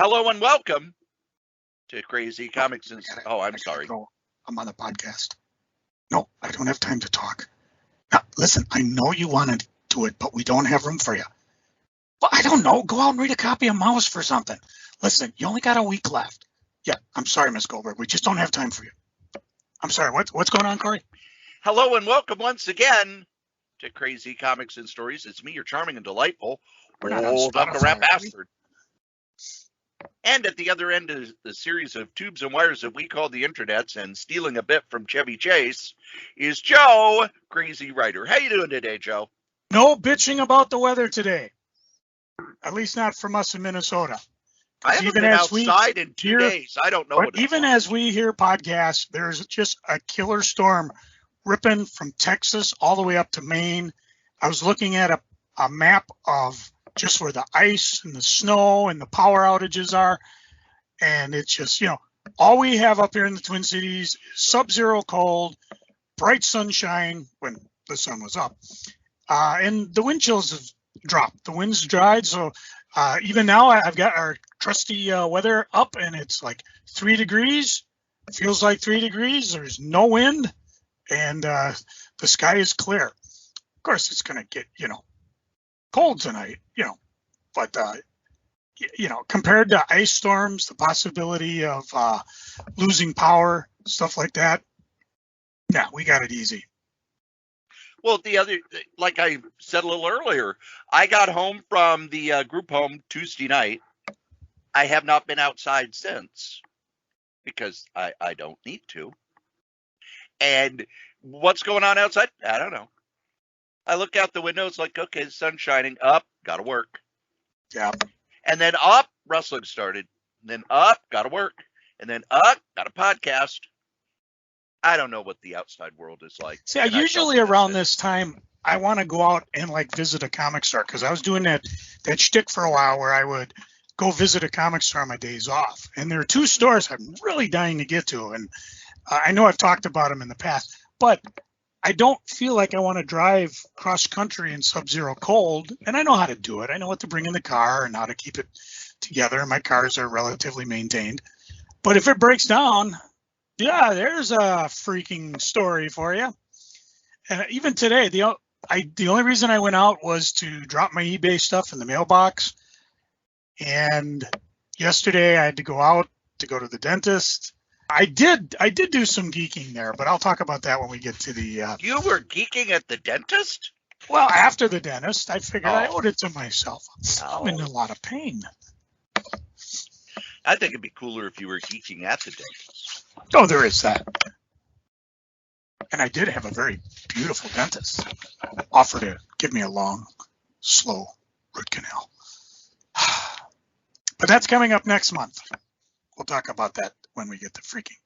Hello and welcome to Crazy Comics. I'm sorry. I'm on the podcast. No, I don't have time to talk. Now, listen, I know you want to do it, but we don't have room for you. Well, I don't know. Go out and read a copy of Mouse for something. Listen, you only got a week left. Yeah, I'm sorry, Miss Goldberg. We just don't have time for you. I'm sorry. What's going on, Cory? Hello and welcome once again to Crazy Comics and Stories. It's me, your charming and delightful old Uncle Rat Bastard. And at the other end of the series of tubes and wires that we call the internets and stealing a bit from Chevy Chase is Joe Krayz Rider. How you doing today, Joe? No bitching about the weather today. At least not from us in Minnesota. I haven't been outside in 2 days. I don't know what it's even like. As we hear podcasts, there's just a killer storm ripping from Texas all the way up to Maine. I was looking at a map of just where the ice and the snow and the power outages are. And it's just, all we have up here in the Twin Cities is sub-zero cold, bright sunshine when the sun was up. And the wind chills have dropped. The wind's dried. So even now I've got our trusty weather up and it's like 3 degrees. It feels like 3 degrees. There's no wind and the sky is clear. Of course, it's going to get, cold tonight, but, compared to ice storms, the possibility of losing power, stuff like that, yeah, we got it easy. Well, like I said a little earlier, I got home from the group home Tuesday night. I have not been outside since because I don't need to. And what's going on outside? I don't know. I look out the window. It's like, okay, the sun's shining. Up, got to work. Yeah. And then up, wrestling started. And then up, got to work. And then up, got a podcast. I don't know what the outside world is like. See, usually around this time, I want to go out and visit a comic store because I was doing that shtick for a while where I would go visit a comic store on my days off. And there are 2 stores I'm really dying to get to. And I know I've talked about them in the past, but I don't feel like I want to drive cross country in sub-zero cold, and I know how to do it. I know what to bring in the car and how to keep it together. My cars are relatively maintained. But if it breaks down, yeah, there's a freaking story for you. And even today, the only reason I went out was to drop my eBay stuff in the mailbox. And yesterday I had to go out to go to the dentist. I did do some geeking there, but I'll talk about that when we get to the... You were geeking at the dentist? Well, after the dentist, I figured I owed it to myself. I'm in a lot of pain. I think it'd be cooler if you were geeking at the dentist. Oh, there is that. And I did have a very beautiful dentist offer to give me a long, slow root canal. But that's coming up next month. We'll talk about that when we get to freaking.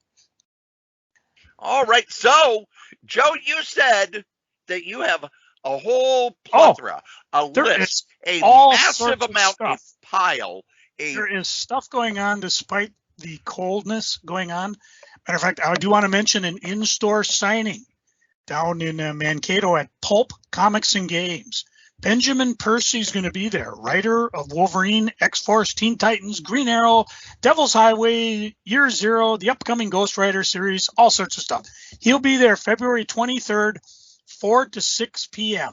All right. So, Joe, you said that you have a whole plethora, a list, a massive amount of pile. There is stuff going on despite the coldness going on. Matter of fact, I do want to mention an in-store signing down in Mankado at Pulp Comics and Games. Benjamin Percy's going to be there, writer of Wolverine, X-Force, Teen Titans, Green Arrow, Devil's Highway, Year Zero, the upcoming Ghost Rider series, all sorts of stuff. He'll be there February 23rd, 4 to 6 p.m.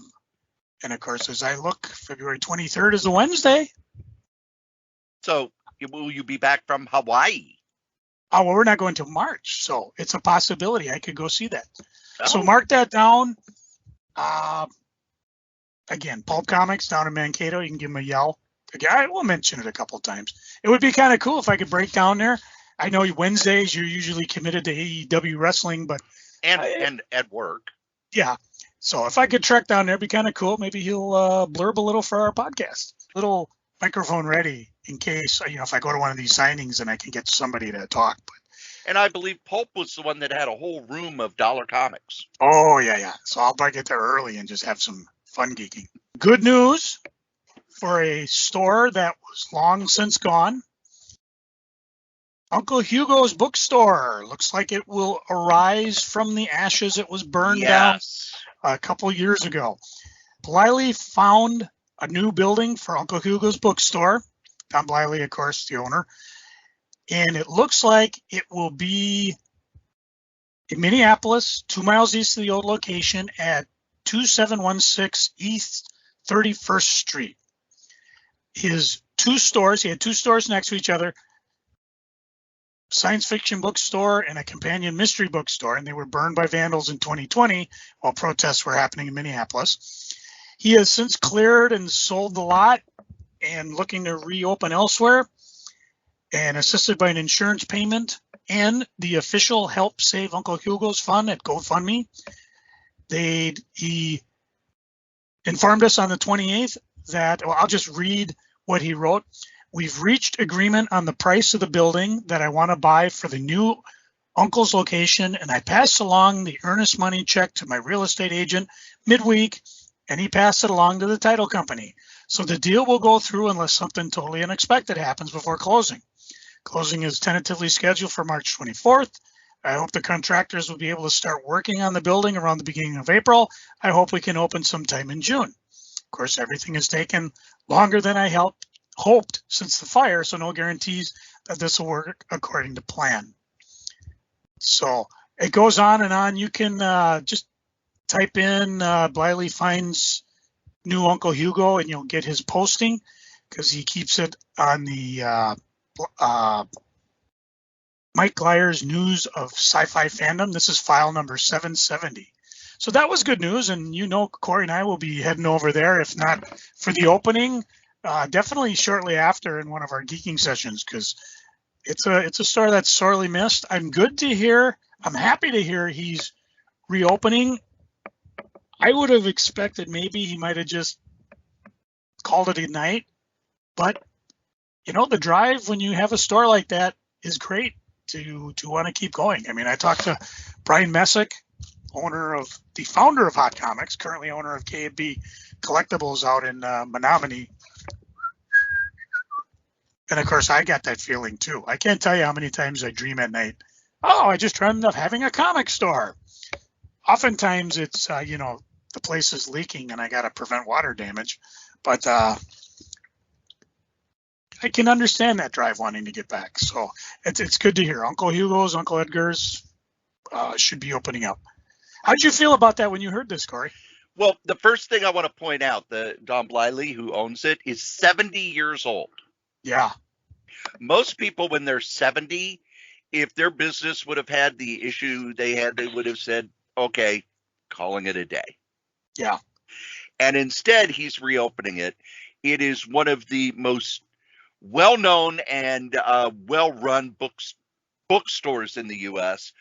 And, of course, as I look, February 23rd is a Wednesday. So will you be back from Hawaii? Oh, well, we're not going to March, so it's a possibility I could go see that. Oh. So mark that down. Again, Pulp Comics down in Mankado. You can give them a yell. Again, I will mention it a couple of times. It would be kind of cool if I could break down there. I know Wednesdays you're usually committed to AEW wrestling, but and at work. Yeah. So if I could trek down there, it'd be kind of cool. Maybe he'll blurb a little for our podcast. Little microphone ready in case if I go to one of these signings and I can get somebody to talk. But and I believe Pulp was the one that had a whole room of dollar comics. Oh yeah. So I'll probably get there early and just have some fun geeking. Good news for a store that was long since gone. Uncle Hugo's bookstore looks like it will arise from the ashes it was burned down a couple years ago. Bliley found a new building for Uncle Hugo's bookstore. Don Bliley, of course, the owner. And it looks like it will be in Minneapolis, 2 miles east of the old location at 2716 East 31st Street. His 2 stores, he had 2 stores next to each other, science fiction bookstore and a companion mystery bookstore, and they were burned by vandals in 2020 while protests were happening in Minneapolis. He has since cleared and sold the lot and looking to reopen elsewhere, and assisted by an insurance payment and the official Help Save Uncle Hugo's fund at GoFundMe. He informed us on the 28th that, well, I'll just read what he wrote. We've reached agreement on the price of the building that I want to buy for the new uncle's location, and I passed along the earnest money check to my real estate agent midweek, and he passed it along to the title company. So the deal will go through unless something totally unexpected happens before closing. Closing is tentatively scheduled for March 24th. I hope the contractors will be able to start working on the building around the beginning of April. I hope we can open sometime in June. Of course, everything has taken longer than I hoped since the fire, so no guarantees that this will work according to plan. So it goes on and on. You can just type in Bliley finds new Uncle Hugo and you'll get his posting because he keeps it on the Mike Glier's News of Sci-Fi Fandom. This is file number 770. So that was good news, and Cory and I will be heading over there, if not for the opening, definitely shortly after in one of our geeking sessions, because it's a store that's sorely missed. I'm happy to hear he's reopening. I would have expected maybe he might have just called it a night, but the drive when you have a store like that is great to want to keep going. I mean, I talked to Brian Messick, the founder of Hot Comics, currently owner of K&B Collectibles out in Menominee. And of course, I got that feeling too. I can't tell you how many times I dream at night, oh, I just dreamed of having a comic store. Oftentimes it's, the place is leaking and I got to prevent water damage. But I can understand that drive wanting to get back. So it's good to hear. Uncle Hugo's, Uncle Edgar's should be opening up. How'd you feel about that when you heard this, Cory? Well, the first thing I want to point out, the Don Bliley, who owns it, is 70 years old. Yeah. Most people, when they're 70, if their business would have had the issue they had, they would have said, okay, calling it a day. Yeah. And instead, he's reopening it. It is one of the most well-known and well-run bookstores in the U.S.,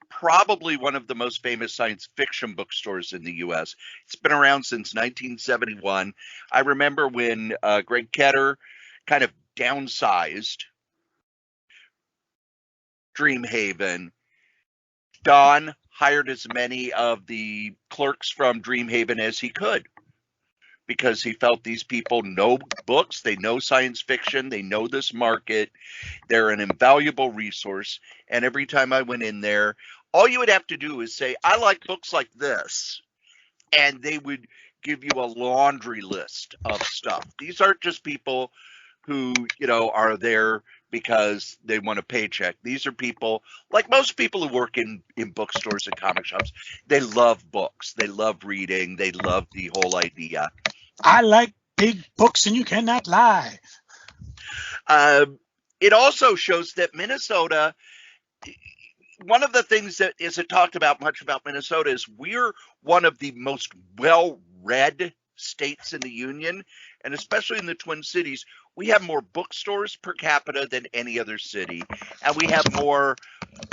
probably one of the most famous science fiction bookstores in the U.S. It's been around since 1971. I remember when Greg Ketter kind of downsized Dreamhaven. Don hired as many of the clerks from Dreamhaven as he could because he felt these people know books, they know science fiction, they know this market, they're an invaluable resource. And every time I went in there, all you would have to do is say, I like books like this. And they would give you a laundry list of stuff. These aren't just people who, are there because they want a paycheck. These are people, like most people who work in bookstores and comic shops, they love books. They love reading. They love the whole idea. I like big books and you cannot lie. It also shows that Minnesota, one of the things that isn't talked about much about Minnesota is we're one of the most well-read states in the union, and especially in the Twin Cities, we have more bookstores per capita than any other city, and we have more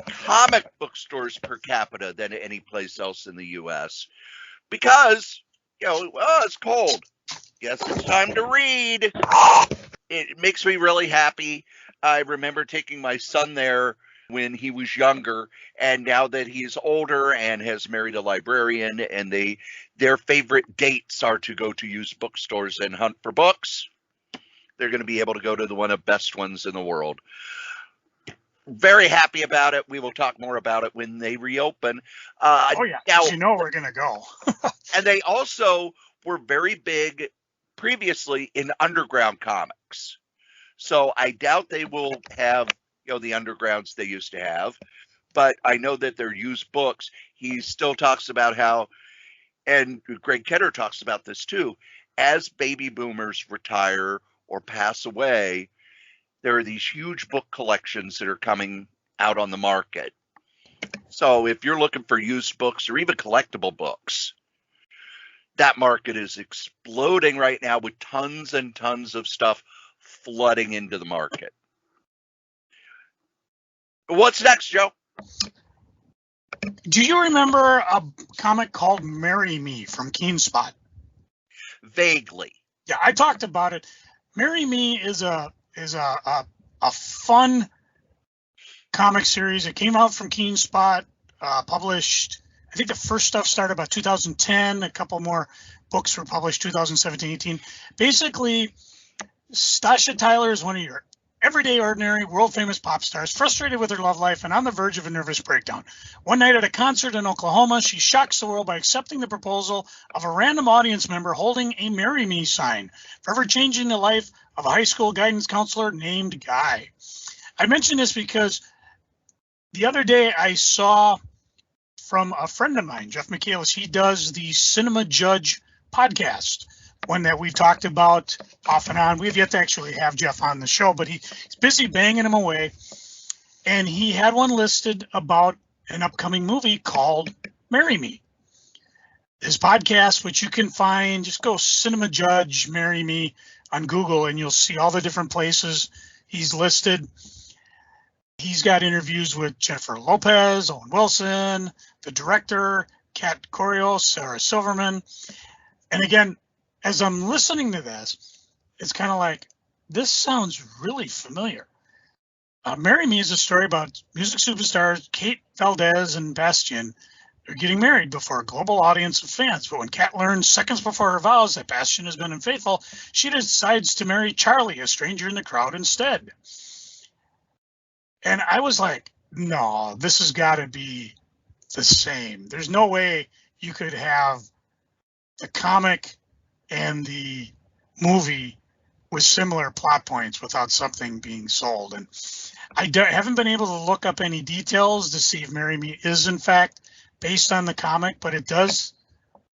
comic bookstores per capita than any place else in the U.S. because, it's cold. Yes, it's time to read. It makes me really happy. I remember taking my son there when he was younger, and now that he's older and has married a librarian, and their favorite dates are to go to used bookstores and hunt for books, they're going to be able to go to one of the best ones in the world. Very happy about it. We will talk more about it when they reopen. Oh yeah, now, we're going to go. And they also were very big previously in underground comics. So I doubt they will have, the undergrounds they used to have. But I know that they're used books. He still talks about how, and Greg Kenner talks about this too, as baby boomers retire or pass away, there are these huge book collections that are coming out on the market. So if you're looking for used books or even collectible books, that market is exploding right now with tons and tons of stuff flooding into the market. What's next, Joe? Do you remember a comic called Marry Me from Keenspot? Vaguely. Yeah, I talked about it. Marry Me is a fun comic series. It came out from Keenspot, published, I think the first stuff started about 2010. A couple more books were published 2017, 18. Basically, Stasha Tyler is one of your everyday, ordinary, world-famous pop stars, frustrated with her love life and on the verge of a nervous breakdown. One night at a concert in Oklahoma, she shocks the world by accepting the proposal of a random audience member holding a Marry Me sign, forever changing the life of a high school guidance counselor named Guy. I mention this because the other day I saw from a friend of mine, Jeff Michaelis. He does the Cinema Judge podcast, one that we've talked about off and on. We've yet to actually have Jeff on the show, but he's busy banging them away. And he had one listed about an upcoming movie called Marry Me. His podcast, which you can find, just go Cinema Judge, Marry Me on Google, and you'll see all the different places he's listed. He's got interviews with Jennifer Lopez, Owen Wilson, the director, Kat Corio, Sarah Silverman. And again, as I'm listening to this, it's kind of like, this sounds really familiar. Marry Me is a story about music superstars Kate Valdez and Bastian are getting married before a global audience of fans. But when Kat learns seconds before her vows that Bastian has been unfaithful, she decides to marry Charlie, a stranger in the crowd, instead. And I was like, no, this has got to be the same. There's no way you could have the comic and the movie with similar plot points without something being sold. And I haven't been able to look up any details to see if Marry Me is in fact based on the comic, but it does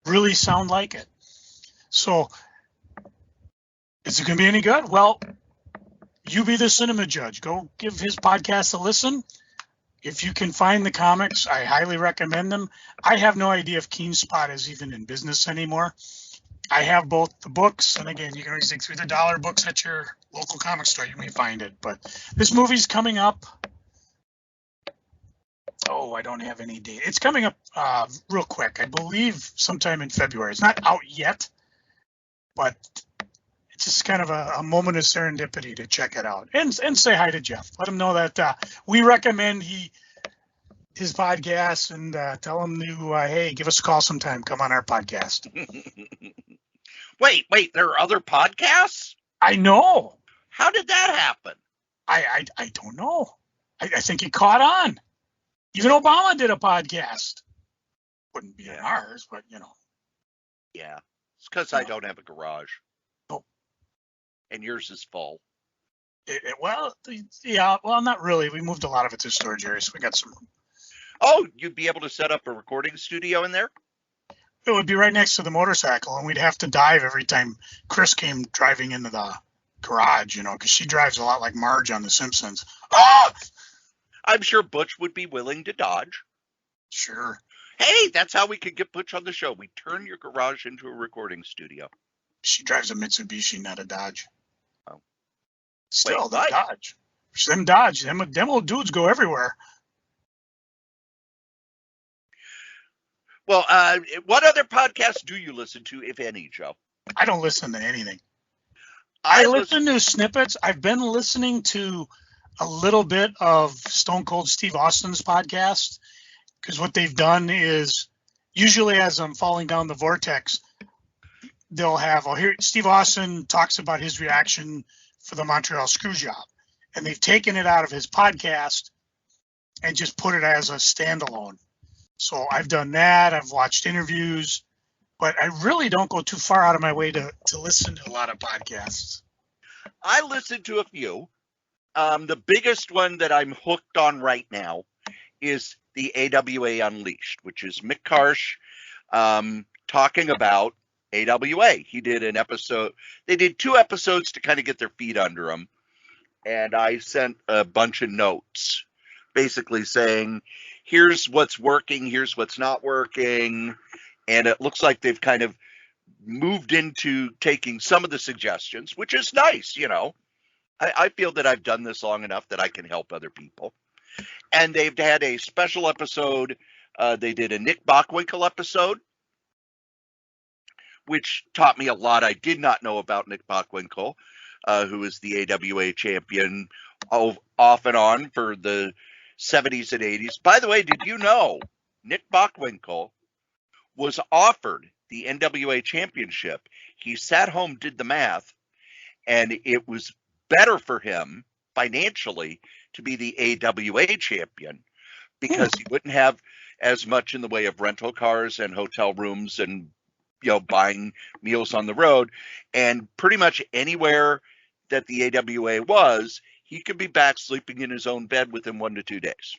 really sound like it. So is it going to be any good? Well, you be the cinema judge. Go give his podcast a listen. If you can find the comics, I highly recommend them. I have no idea if Keenspot is even in business anymore. I have both the books, and again, you can always dig through the dollar books at your local comic store. You may find it. But this movie's coming up. Oh, I don't have any date. It's coming up real quick. I believe sometime in February. It's not out yet, but it's just kind of a moment of serendipity to check it out and say hi to Jeff. Let him know that we recommend his podcast, and tell him to, hey, give us a call sometime. Come on our podcast. Wait, there are other podcasts? I know. How did that happen? I don't know. I think it caught on. Even Obama did a podcast. Wouldn't be in ours, but Yeah, it's because I don't have a garage. Oh. And yours is full. Well, not really. We moved a lot of it to storage areas, so we got some room. Oh, you'd be able to set up a recording studio in there? It would be right next to the motorcycle, and we'd have to dive every time Chris came driving into the garage, because she drives a lot like Marge on The Simpsons. Ah! I'm sure Butch would be willing to dodge. Sure. Hey, that's how we could get Butch on the show. We turn your garage into a recording studio. She drives a Mitsubishi, not a Dodge. Oh. Still, the Dodge. Them Dodge. Them old dudes go everywhere. Well, what other podcasts do you listen to, if any, Joe? I don't listen to anything. I listen to snippets. I've been listening to a little bit of Stone Cold Steve Austin's podcast, because what they've done is, usually as I'm falling down the vortex, they'll have, here Steve Austin talks about his reaction for the Montreal screw job, and they've taken it out of his podcast and just put it as a standalone. So I've done that. I've watched interviews, but I really don't go too far out of my way to listen to a lot of podcasts. I listened to a few. The biggest one that I'm hooked on right now is the AWA Unleashed, which is Mick Karsh talking about AWA. He did an episode. They did 2 episodes to kind of get their feet under them. And I sent a bunch of notes basically saying, here's what's working, here's what's not working. And it looks like they've kind of moved into taking some of the suggestions, which is nice, you know. I feel that I've done this long enough that I can help other people. And they've had a special episode. They did a Nick Bockwinkel episode, which taught me a lot I did not know about Nick Bockwinkel, who is the AWA champion off and on for the 70s and 80s. By the way, did you know Nick Bockwinkel was offered the NWA championship? He sat home, did the math, and it was better for him financially to be the AWA champion because he wouldn't have as much in the way of rental cars and hotel rooms and, you know, buying meals on the road. And pretty much anywhere that the AWA was, he could be back sleeping in his own bed within 1 to 2 days.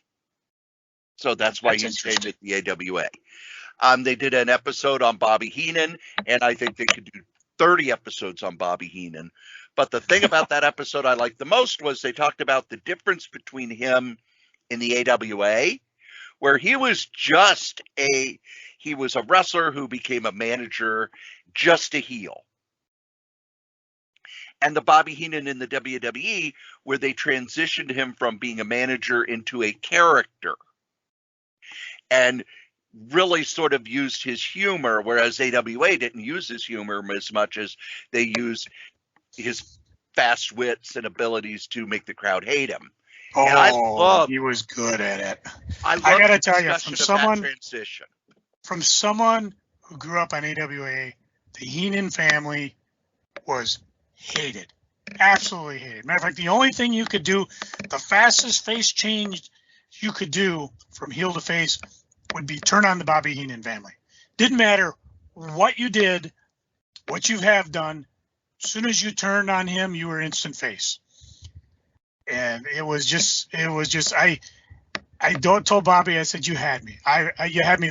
So that's why he stayed at the AWA. They did an episode on Bobby Heenan, and I think they could do 30 episodes on Bobby Heenan. But the thing about that episode I liked the most was they talked about the difference between him in the AWA, where he was he was a wrestler who became a manager, just a heel. And the Bobby Heenan in the WWE, where they transitioned him from being a manager into a character and really sort of used his humor, whereas AWA didn't use his humor as much as they used his fast wits and abilities to make the crowd hate him. Oh, he was good at it. I got to tell you, from someone who grew up on AWA, the Heenan family was hated, absolutely hated. Matter of fact, the only thing you could do, the fastest face change you could do from heel to face would be turn on the Bobby Heenan family. Didn't matter what you did, what you have done. As soon as you turned on him, you were instant face. And it was just I told Bobby, I said, you had me. You had me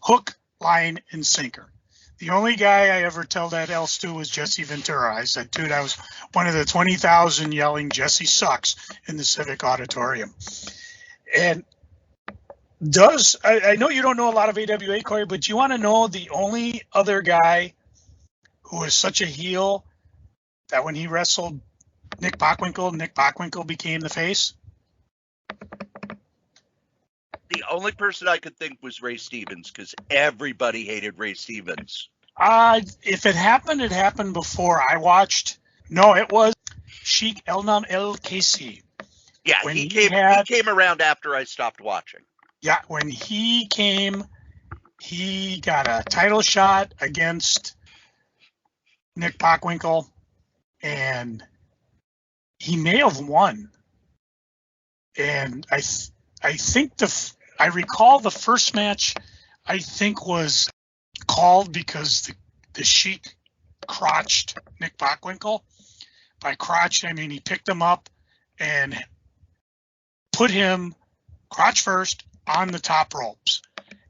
hook, line, and sinker. The only guy I ever tell that else to was Jesse Ventura. I said, dude, I was one of the 20,000 yelling Jesse sucks in the Civic Auditorium. And I know you don't know a lot of AWA, Cory, but you want to know the only other guy who was such a heel that when he wrestled Nick Bockwinkel became the face? The only person I could think was Ray Stevens, because everybody hated Ray Stevens. If it happened before. I watched. No, it was Sheik Elnam El Casey. Yeah, he came around after I stopped watching. Yeah, when he came, he got a title shot against Nick Bockwinkel, and he may have won. And I think I recall the first match, I think, was called because the Sheik crotched Nick Bockwinkel. By crotched, I mean he picked him up and put him crotch first on the top ropes.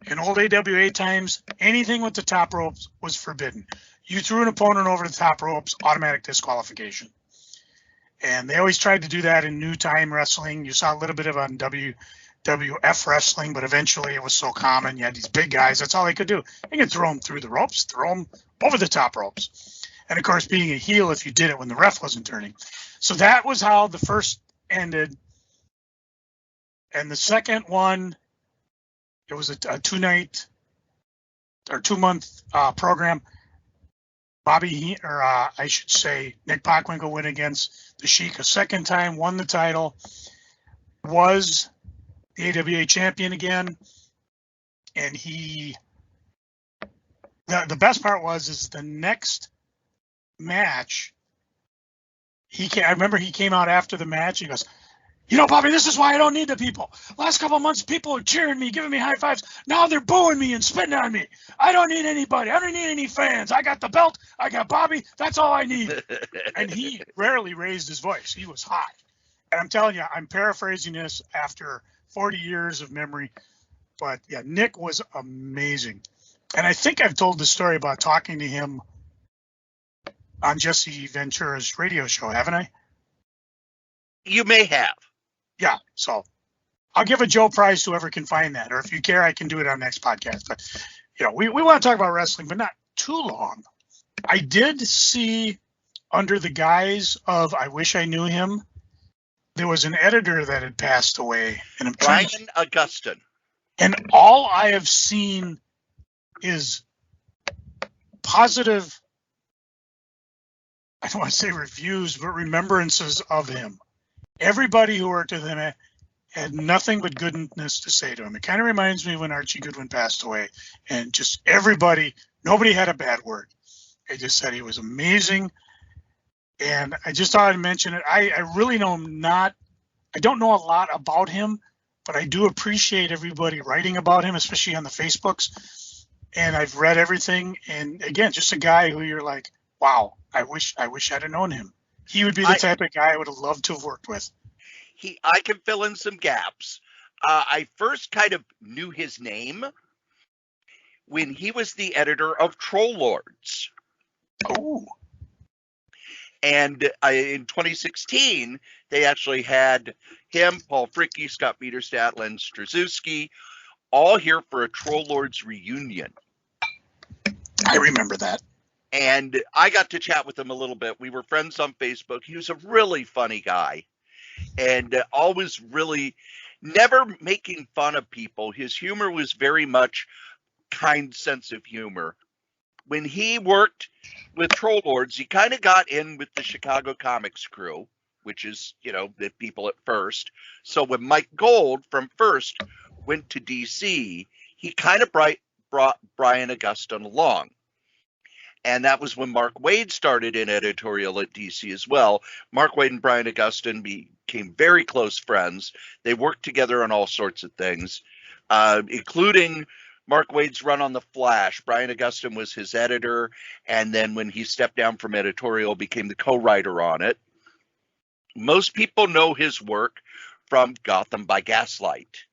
In old AWA times, anything with the top ropes was forbidden. You threw an opponent over the top ropes, automatic disqualification. And they always tried to do that in new time wrestling. You saw a little bit of it on WWF wrestling, but eventually it was so common. You had these big guys. That's all they could do. They could throw them through the ropes, throw them over the top ropes. And, of course, being a heel, if you did it when the ref wasn't turning. So that was how the first ended. And the second one, it was a 2-night or 2-month program. Nick Bockwinkel went against the Sheik a second time, won the title, was the AWA champion again. And the best part is the next match, I remember he came out after the match. He goes, Bobby, this is why I don't need the people. Last couple of months, people are cheering me, giving me high fives. Now they're booing me and spitting on me. I don't need anybody. I don't need any fans. I got the belt. I got Bobby. That's all I need. And he rarely raised his voice. He was high. And I'm telling you, I'm paraphrasing this after 40 years of memory. But yeah, Nick was amazing. And I think I've told the story about talking to him on Jesse Ventura's radio show, haven't I? You may have. Yeah, so I'll give a Joe prize to whoever can find that. Or if you care, I can do it on next podcast. But, we want to talk about wrestling, but not too long. I did see, under the guise of I wish I knew him, there was an editor that had passed away. And Bryan Augustyn. And all I have seen is positive, I don't want to say reviews, but remembrances of him. Everybody who worked with him had nothing but goodness to say to him. It kind of reminds me when Archie Goodwin passed away, and just nobody had a bad word. They just said he was amazing. And I just thought I'd mention it. I really know I don't know a lot about him, but I do appreciate everybody writing about him, especially on the Facebooks. And I've read everything. And again, just a guy who you're like, wow, I wish I'd have known him. He would be the type of guy I would have loved to have worked with. I can fill in some gaps. I first kind of knew his name when he was the editor of Troll Lords. Oh. And in 2016, they actually had him, Paul Fricke, Scott Bieterstadt, Len Straczewski, all here for a Troll Lords reunion. I remember that. And I got to chat with him a little bit. We were friends on Facebook. He was a really funny guy and always really never making fun of people. His humor was very much kind sense of humor. When he worked with Troll Lords, he kind of got in with the Chicago Comics crew, which is, the people at First. So when Mike Gold from First went to DC, he kind of brought Bryan Augustyn along. And that was when Mark Waid started in editorial at DC as well. Mark Waid and Bryan Augustyn became very close friends. They worked together on all sorts of things, including Mark Waid's run on The Flash. Bryan Augustyn was his editor, and then when he stepped down from editorial, became the co-writer on it. Most people know his work from Gotham by Gaslight,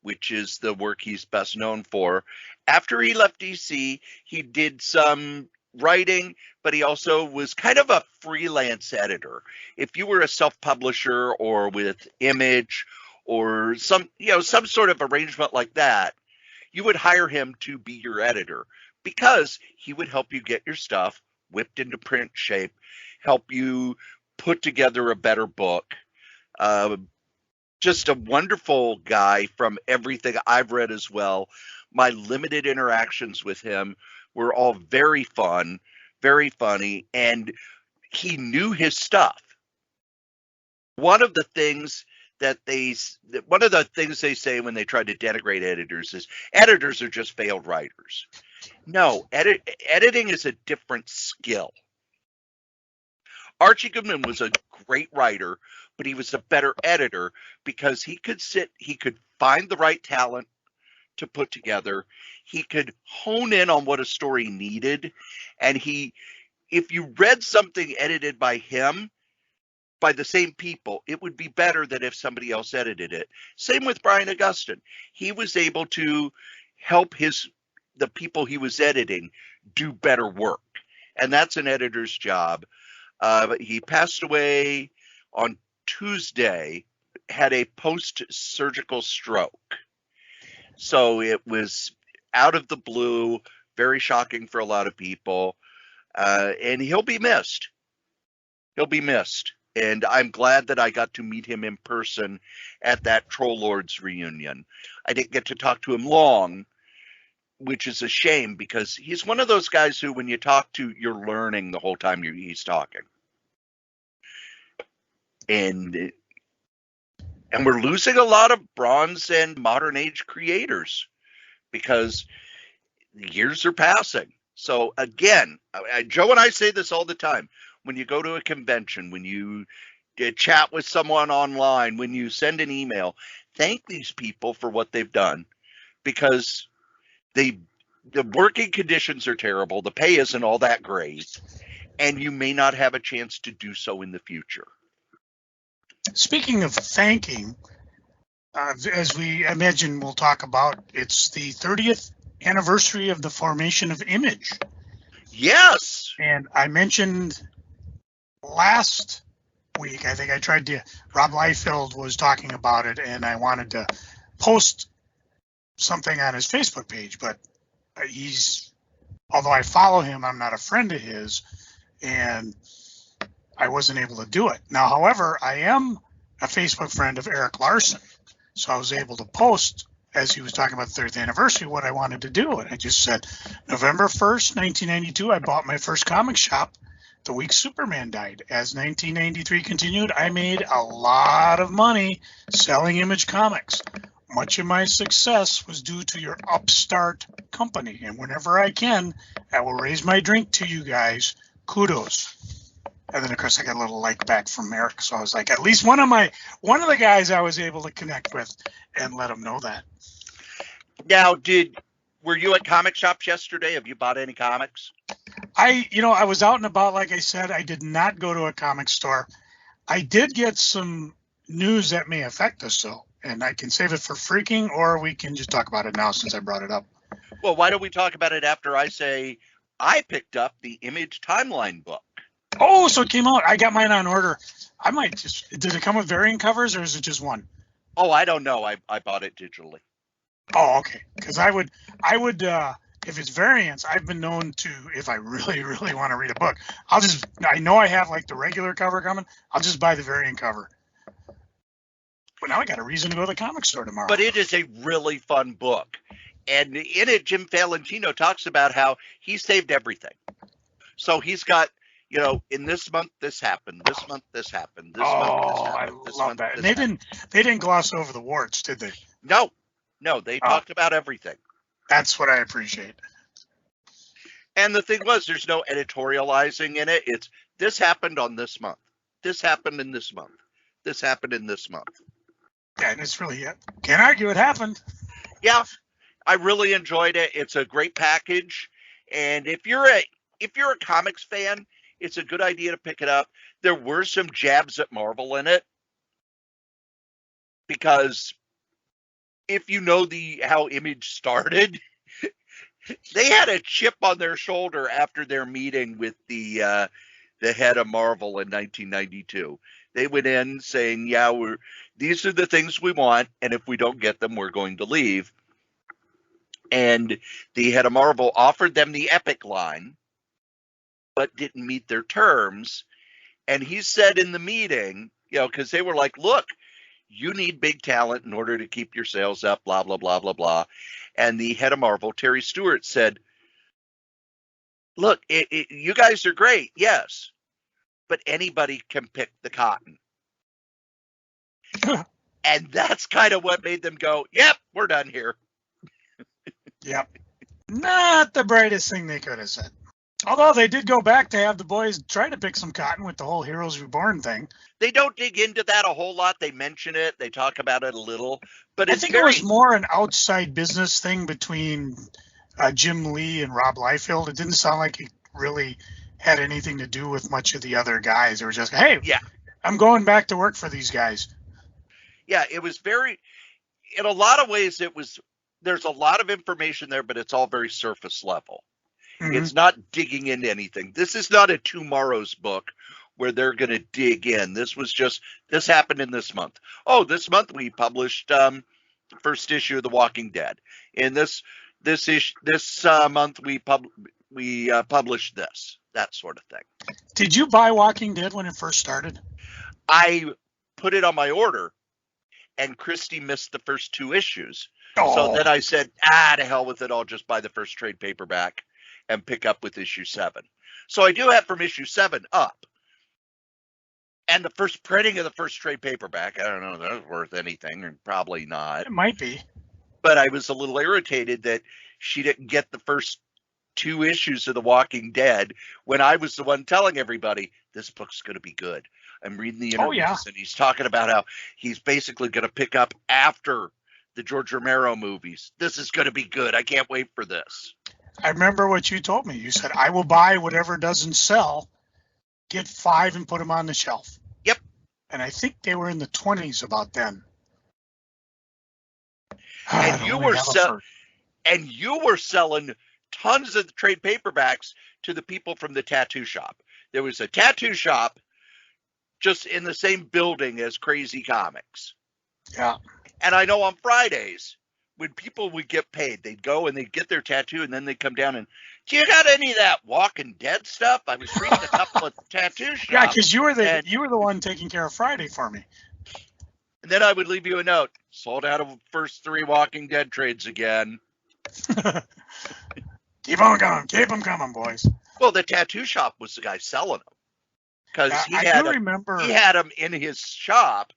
which is the work he's best known for. After he left DC, he did some writing, but he also was kind of a freelance editor. If you were a self-publisher or with Image or some sort of arrangement like that, you would hire him to be your editor because he would help you get your stuff whipped into print shape, help you put together a better book. Just a wonderful guy from everything I've read as well. My limited interactions with him were all very fun, very funny, and he knew his stuff. One of the things they say when they try to denigrate editors is editors are just failed writers. No, editing is a different skill. Archie Goodwin was a great writer, but he was a better editor because he could find the right talent to put together. He could hone in on what a story needed. And if you read something edited by him, by the same people, it would be better than if somebody else edited it. Same with Bryan Augustyn. He was able to help the people he was editing do better work. And that's an editor's job. He passed away on Tuesday, had a post-surgical stroke. So it was out of the blue, very shocking for a lot of people. And he'll be missed. He'll be missed. And I'm glad that I got to meet him in person at that Troll Lords reunion. I didn't get to talk to him long, which is a shame because he's one of those guys who, when you talk to, you're learning the whole time he's talking. And we're losing a lot of Bronze and Modern Age creators because the years are passing. So again, Joe and I say this all the time. When you go to a convention, when you chat with someone online, when you send an email, thank these people for what they've done, because the working conditions are terrible. The pay isn't all that great, and you may not have a chance to do so in the future. Speaking of thanking, as we imagine we'll talk about, it's the 30th anniversary of the formation of Image. Yes. And I mentioned last week, I think I tried to, Rob Liefeld was talking about it, and I wanted to post something on his Facebook page, but although I follow him, I'm not a friend of his, and I wasn't able to do it. Now, however, I am a Facebook friend of Eric Larson, so I was able to post, as he was talking about the 30th anniversary, what I wanted to do. And I just said, November 1st, 1992, I bought my first comic shop the week Superman died. As 1993 continued, I made a lot of money selling Image comics. Much of my success was due to your upstart company, and whenever I can, I will raise my drink to you guys. Kudos. And then, of course, I got a little like back from Eric, so I was like, at least one of the guys I was able to connect with and let him know that. Now, were you at comic shops yesterday? Have you bought any comics? I was out and about, like I said. I did not go to a comic store. I did get some news that may affect us, though, and I can save it for freaking, or we can just talk about it now since I brought it up. Well, why don't we talk about it after I say I picked up the Image Timeline book? Oh, so it came out. I got mine on order. I might just, did it come with variant covers, or is it just one? Oh, I don't know. I bought it digitally. Oh, okay. Because I would, if it's variants, I've been known to, if I really, really want to read a book, I know I have like the regular cover coming, I'll just buy the variant cover. But now I got a reason to go to the comic store tomorrow. But it is a really fun book. And in it, Jim Valentino talks about how he saved everything. So he's got, in this month, this happened. This month, this happened. This month, this happened. I love that. And they didn't gloss over the warts, did they? No, they talked about everything. That's what I appreciate. And the thing was, there's no editorializing in it. It's this happened on this month. This happened in this month. This happened in this month. Yeah, and it's really, can't argue it happened. Yeah, I really enjoyed it. It's a great package. And if you're a comics fan, it's a good idea to pick it up. There were some jabs at Marvel in it, because if you know how Image started, they had a chip on their shoulder after their meeting with the head of Marvel in 1992. They went in saying, "Yeah, these are the things we want, and if we don't get them, we're going to leave." And the head of Marvel offered them the Epic line, but didn't meet their terms. And he said in the meeting, because they were like, "Look, you need big talent in order to keep your sales up, blah, blah, blah, blah, blah." And the head of Marvel, Terry Stewart, said, "Look, you guys are great, yes, but anybody can pick the cotton." And that's kind of what made them go, "Yep, we're done here." Yep. Not the brightest thing they could have said. Although they did go back to have the boys try to pick some cotton with the whole Heroes Reborn thing. They don't dig into that a whole lot. They mention it. They talk about it a little. But I think it was more an outside business thing between Jim Lee and Rob Liefeld. It didn't sound like it really had anything to do with much of the other guys. They were just, "Hey, yeah, I'm going back to work for these guys." Yeah, it was very, in a lot of ways, there's a lot of information there, but it's all very surface level. Mm-hmm. It's not digging into anything. This is not a Tomorrow's book where they're going to dig in. This was just, this happened in this month. Oh, this month we published the first issue of The Walking Dead. In this month we published this, that sort of thing. Did you buy Walking Dead when it first started? I put it on my order, and Christy missed the first 2 issues. Oh. So then I said, to hell with it. I'll just buy the first trade paperback and pick up with issue 7. So I do have from issue 7 up. And the first printing of the first trade paperback, I don't know if that's worth anything, or probably not. It might be. But I was a little irritated that she didn't get the first 2 issues of The Walking Dead when I was the one telling everybody this book's going to be good. I'm reading the interviews, Oh, yeah. and he's talking about how he's basically going to pick up after the George Romero movies. This is going to be good. I can't wait for this. I remember what you told me. You said, I will buy whatever doesn't sell, get 5 and put them on the shelf. Yep. And I think they were in the 20s about then. And you were selling tons of trade paperbacks to the people from the tattoo shop. There was a tattoo shop just in the same building as Crazy Comics. Yeah. And I know on Fridays, when people would get paid, they'd go and they'd get their tattoo, and then they'd come down and, do you got any of that Walking Dead stuff? I was reading a couple of tattoo shops. Yeah, because you were the one taking care of Friday for me. And then I would leave you a note. Sold out of the first 3 Walking Dead trades again. Keep on going. Keep them coming, boys. Well, the tattoo shop was the guy selling them. Because he had them in his shop,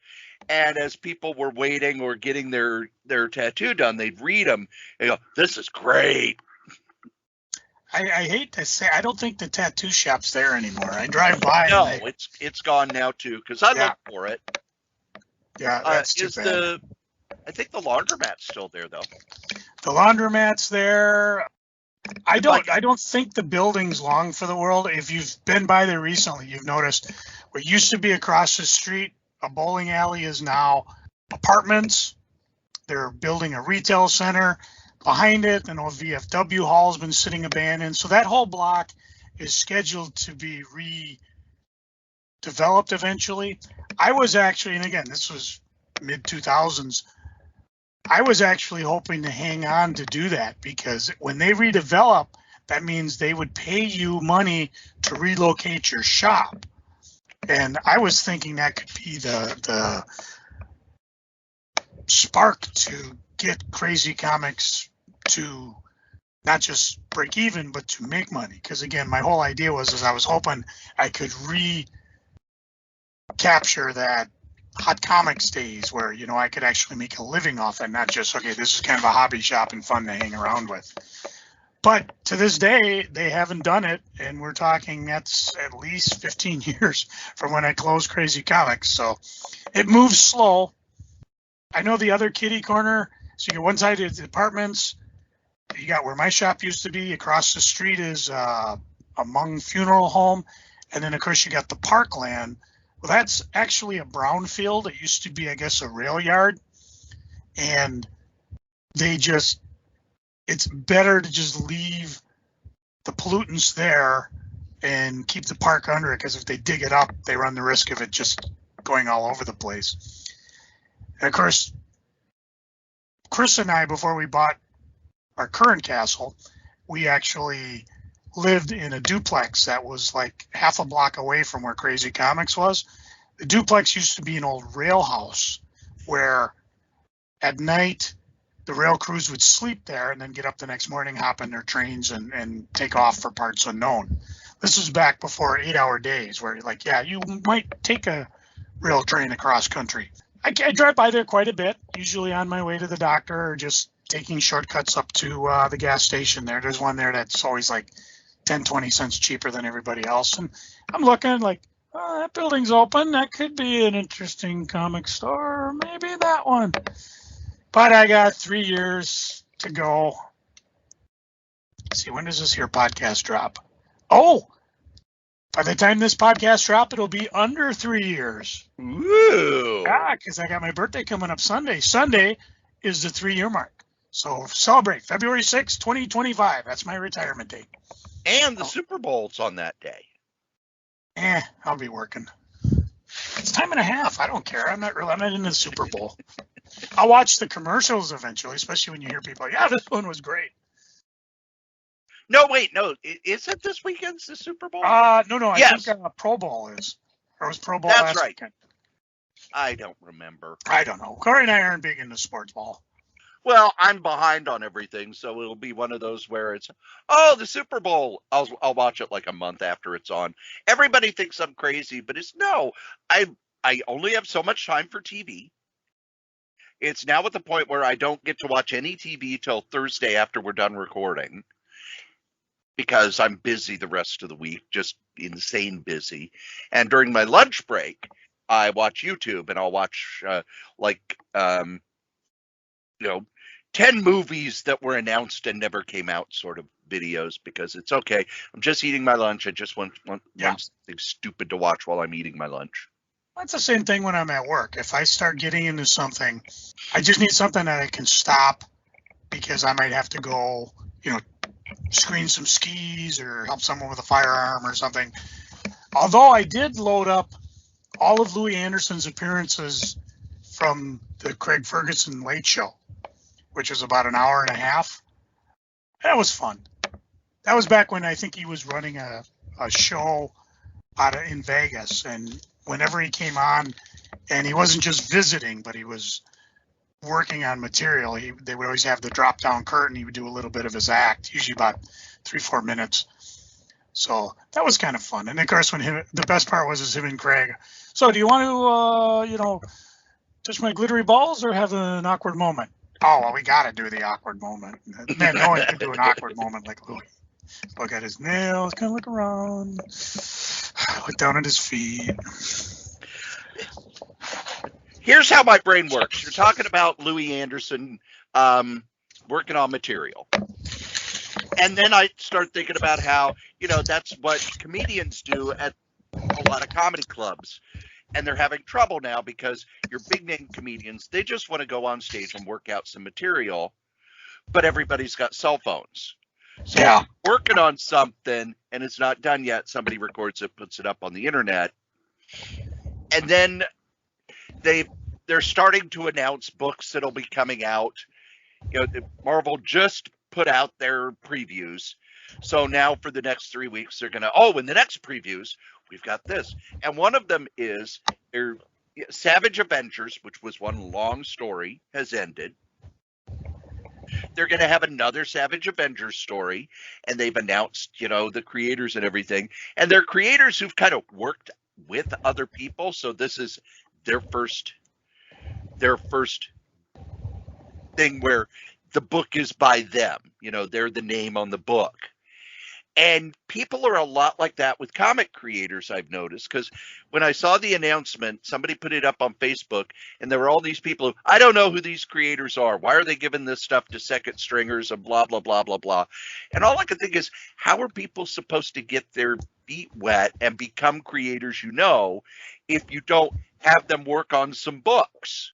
and as people were waiting or getting their tattoo done, they'd read them and go, this is great. I hate to say, I don't think the tattoo shop's there anymore. I drive by. No, it's gone now, too, because I looked for it. Yeah, that's too bad. I think the laundromat's still there, though. The laundromat's there. I don't think the building's long for the world. If you've been by there recently, you've noticed what used to be across the street, a bowling alley, is now apartments. They're building a retail center behind it. An old VFW hall has been sitting abandoned. So that whole block is scheduled to be redeveloped eventually. I was actually, and again, this was mid-2000s, I was actually hoping to hang on to do that, because when they redevelop, that means they would pay you money to relocate your shop. And I was thinking that could be the spark to get Crazy Comics to not just break even, but to make money. Because again, my whole idea was I was hoping I could recapture that Hot Comics days where, I could actually make a living off it, not just, okay, this is kind of a hobby shop and fun to hang around with. But to this day, they haven't done it, and we're talking that's at least 15 years from when I closed Crazy Comics. So it moves slow. I know the other kitty corner, so you get one side of the apartments, you got where my shop used to be, across the street is a Hmong funeral home, and then of course you got the parkland. Well, that's actually a brownfield. It used to be, I guess, a rail yard. And it's better to just leave the pollutants there and keep the park under it, because if they dig it up, they run the risk of it just going all over the place. And of course, Chris and I, before we bought our current castle, we actually lived in a duplex that was like half a block away from where Crazy Comics was. The duplex used to be an old rail house where at night the rail crews would sleep there and then get up the next morning, hop in their trains and take off for parts unknown. This was back before 8-hour days where you're like, yeah, you might take a rail train across country. I drive by there quite a bit, usually on my way to the doctor or just taking shortcuts up to the gas station there. There's one there that's always like 10-20 cents cheaper than everybody else. And I'm looking like, oh, that building's open. That could be an interesting comic store. Maybe that one. But I got 3 years to go. Let's see, when does this here podcast drop? Oh, by the time this podcast drop, it'll be under 3 years. Ooh. Yeah, because I got my birthday coming up Sunday. Sunday is the 3-year mark. So celebrate February 6th, 2025. That's my retirement date. And the Super Bowl's on that day. I'll be working. It's time and a half. I don't care. I'm not in the Super Bowl. I'll watch the commercials eventually, especially when you hear people, yeah, this one was great. No, wait, no. Is it this weekend's the Super Bowl? No. I think Pro Bowl is. Or it was Pro Bowl last weekend. I don't remember. I don't know. Cory and I aren't big into sports ball. Well, I'm behind on everything, so it'll be one of those where it's, oh, the Super Bowl. I'll watch it like a month after it's on. Everybody thinks I'm crazy, but it's no. I only have so much time for TV. It's now at the point where I don't get to watch any TV till Thursday after we're done recording. because I'm busy the rest of the week, just insane busy. And during my lunch break, I watch YouTube, and I'll watch like 10 movies that were announced and never came out sort of videos, because it's okay. I'm just eating my lunch. I just want something stupid to watch while I'm eating my lunch. It's the same thing when I'm at work. If I start getting into something, I just need something that I can stop, because I might have to go, screen some skis or help someone with a firearm or something. Although I did load up all of Louis Anderson's appearances from the Craig Ferguson Late Show, which was about an hour and a half. That was fun. That was back when I think he was running a show in Vegas, and whenever he came on, and he wasn't just visiting, but he was working on material, they would always have the drop down curtain. He would do a little bit of his act, usually about 3-4 minutes. So that was kind of fun. And of course, the best part was him and Craig. So do you want to, touch my glittery balls or have an awkward moment? Oh, well, we got to do the awkward moment. Man, no one can do an awkward moment like Louis. Look at his nails, kind of look around, look down at his feet. Here's how my brain works. You're talking about Louis Anderson working on material. And then I start thinking about how, that's what comedians do at a lot of comedy clubs. And they're having trouble now because your big name comedians, they just want to go on stage and work out some material, but everybody's got cell phones. So yeah. Working on something and it's not done yet, somebody records it, puts it up on the internet. And then they're starting to announce books that'll be coming out. Marvel just put out their previews. So now for the next 3 weeks, they're going to, in the next previews, we've got this. And one of them is their Savage Avengers, which was one long story, has ended. They're going to have another Savage Avengers story, and they've announced, the creators and everything. And they're creators who've kind of worked with other people. So this is their first thing where the book is by them. They're the name on the book. And people are a lot like that with comic creators, I've noticed, because when I saw the announcement, somebody put it up on Facebook, and there were all these people who, I don't know who these creators are. Why are they giving this stuff to second stringers and blah, blah, blah, blah, blah. And all I could think is, how are people supposed to get their feet wet and become creators if you don't have them work on some books?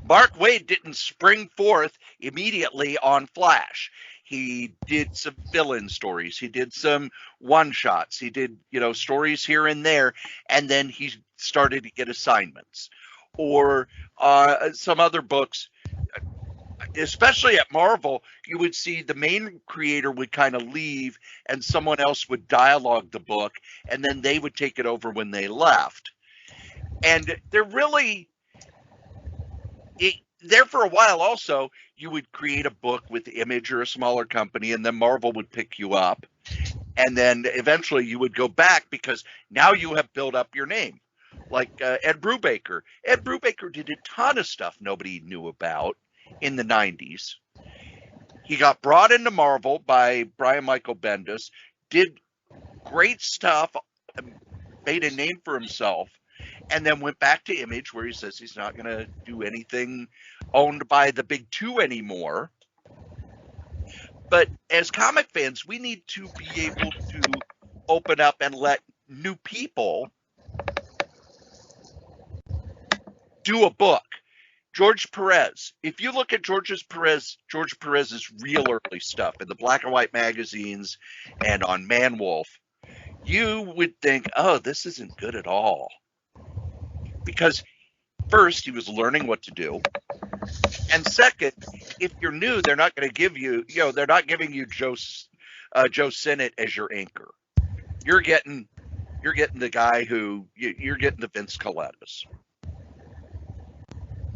Mark Waid didn't spring forth immediately on Flash. He did some fill-in stories. He did some one-shots. He did, stories here and there. And then he started to get assignments. Or some other books, especially at Marvel, you would see the main creator would kind of leave and someone else would dialogue the book. And then they would take it over when they left. And they're really... there for a while also, you would create a book with Image or a smaller company, and then Marvel would pick you up. And then eventually you would go back because now you have built up your name. Like Ed Brubaker. Ed Brubaker did a ton of stuff nobody knew about in the 90s. He got brought into Marvel by Brian Michael Bendis, did great stuff, made a name for himself, and then went back to Image, where he says he's not going to do anything owned by the big two anymore. But as comic fans, we need to be able to open up and let new people do a book. George Perez. If you look at George Perez's real early stuff in the black and white magazines and on Man Wolf, you would think, oh, this isn't good at all. Because first, he was learning what to do. And second, if you're new, they're not going to give you, they're not giving you Joe Sinnott as your anchor. You're getting the guy who, you're getting the Vince Colettas.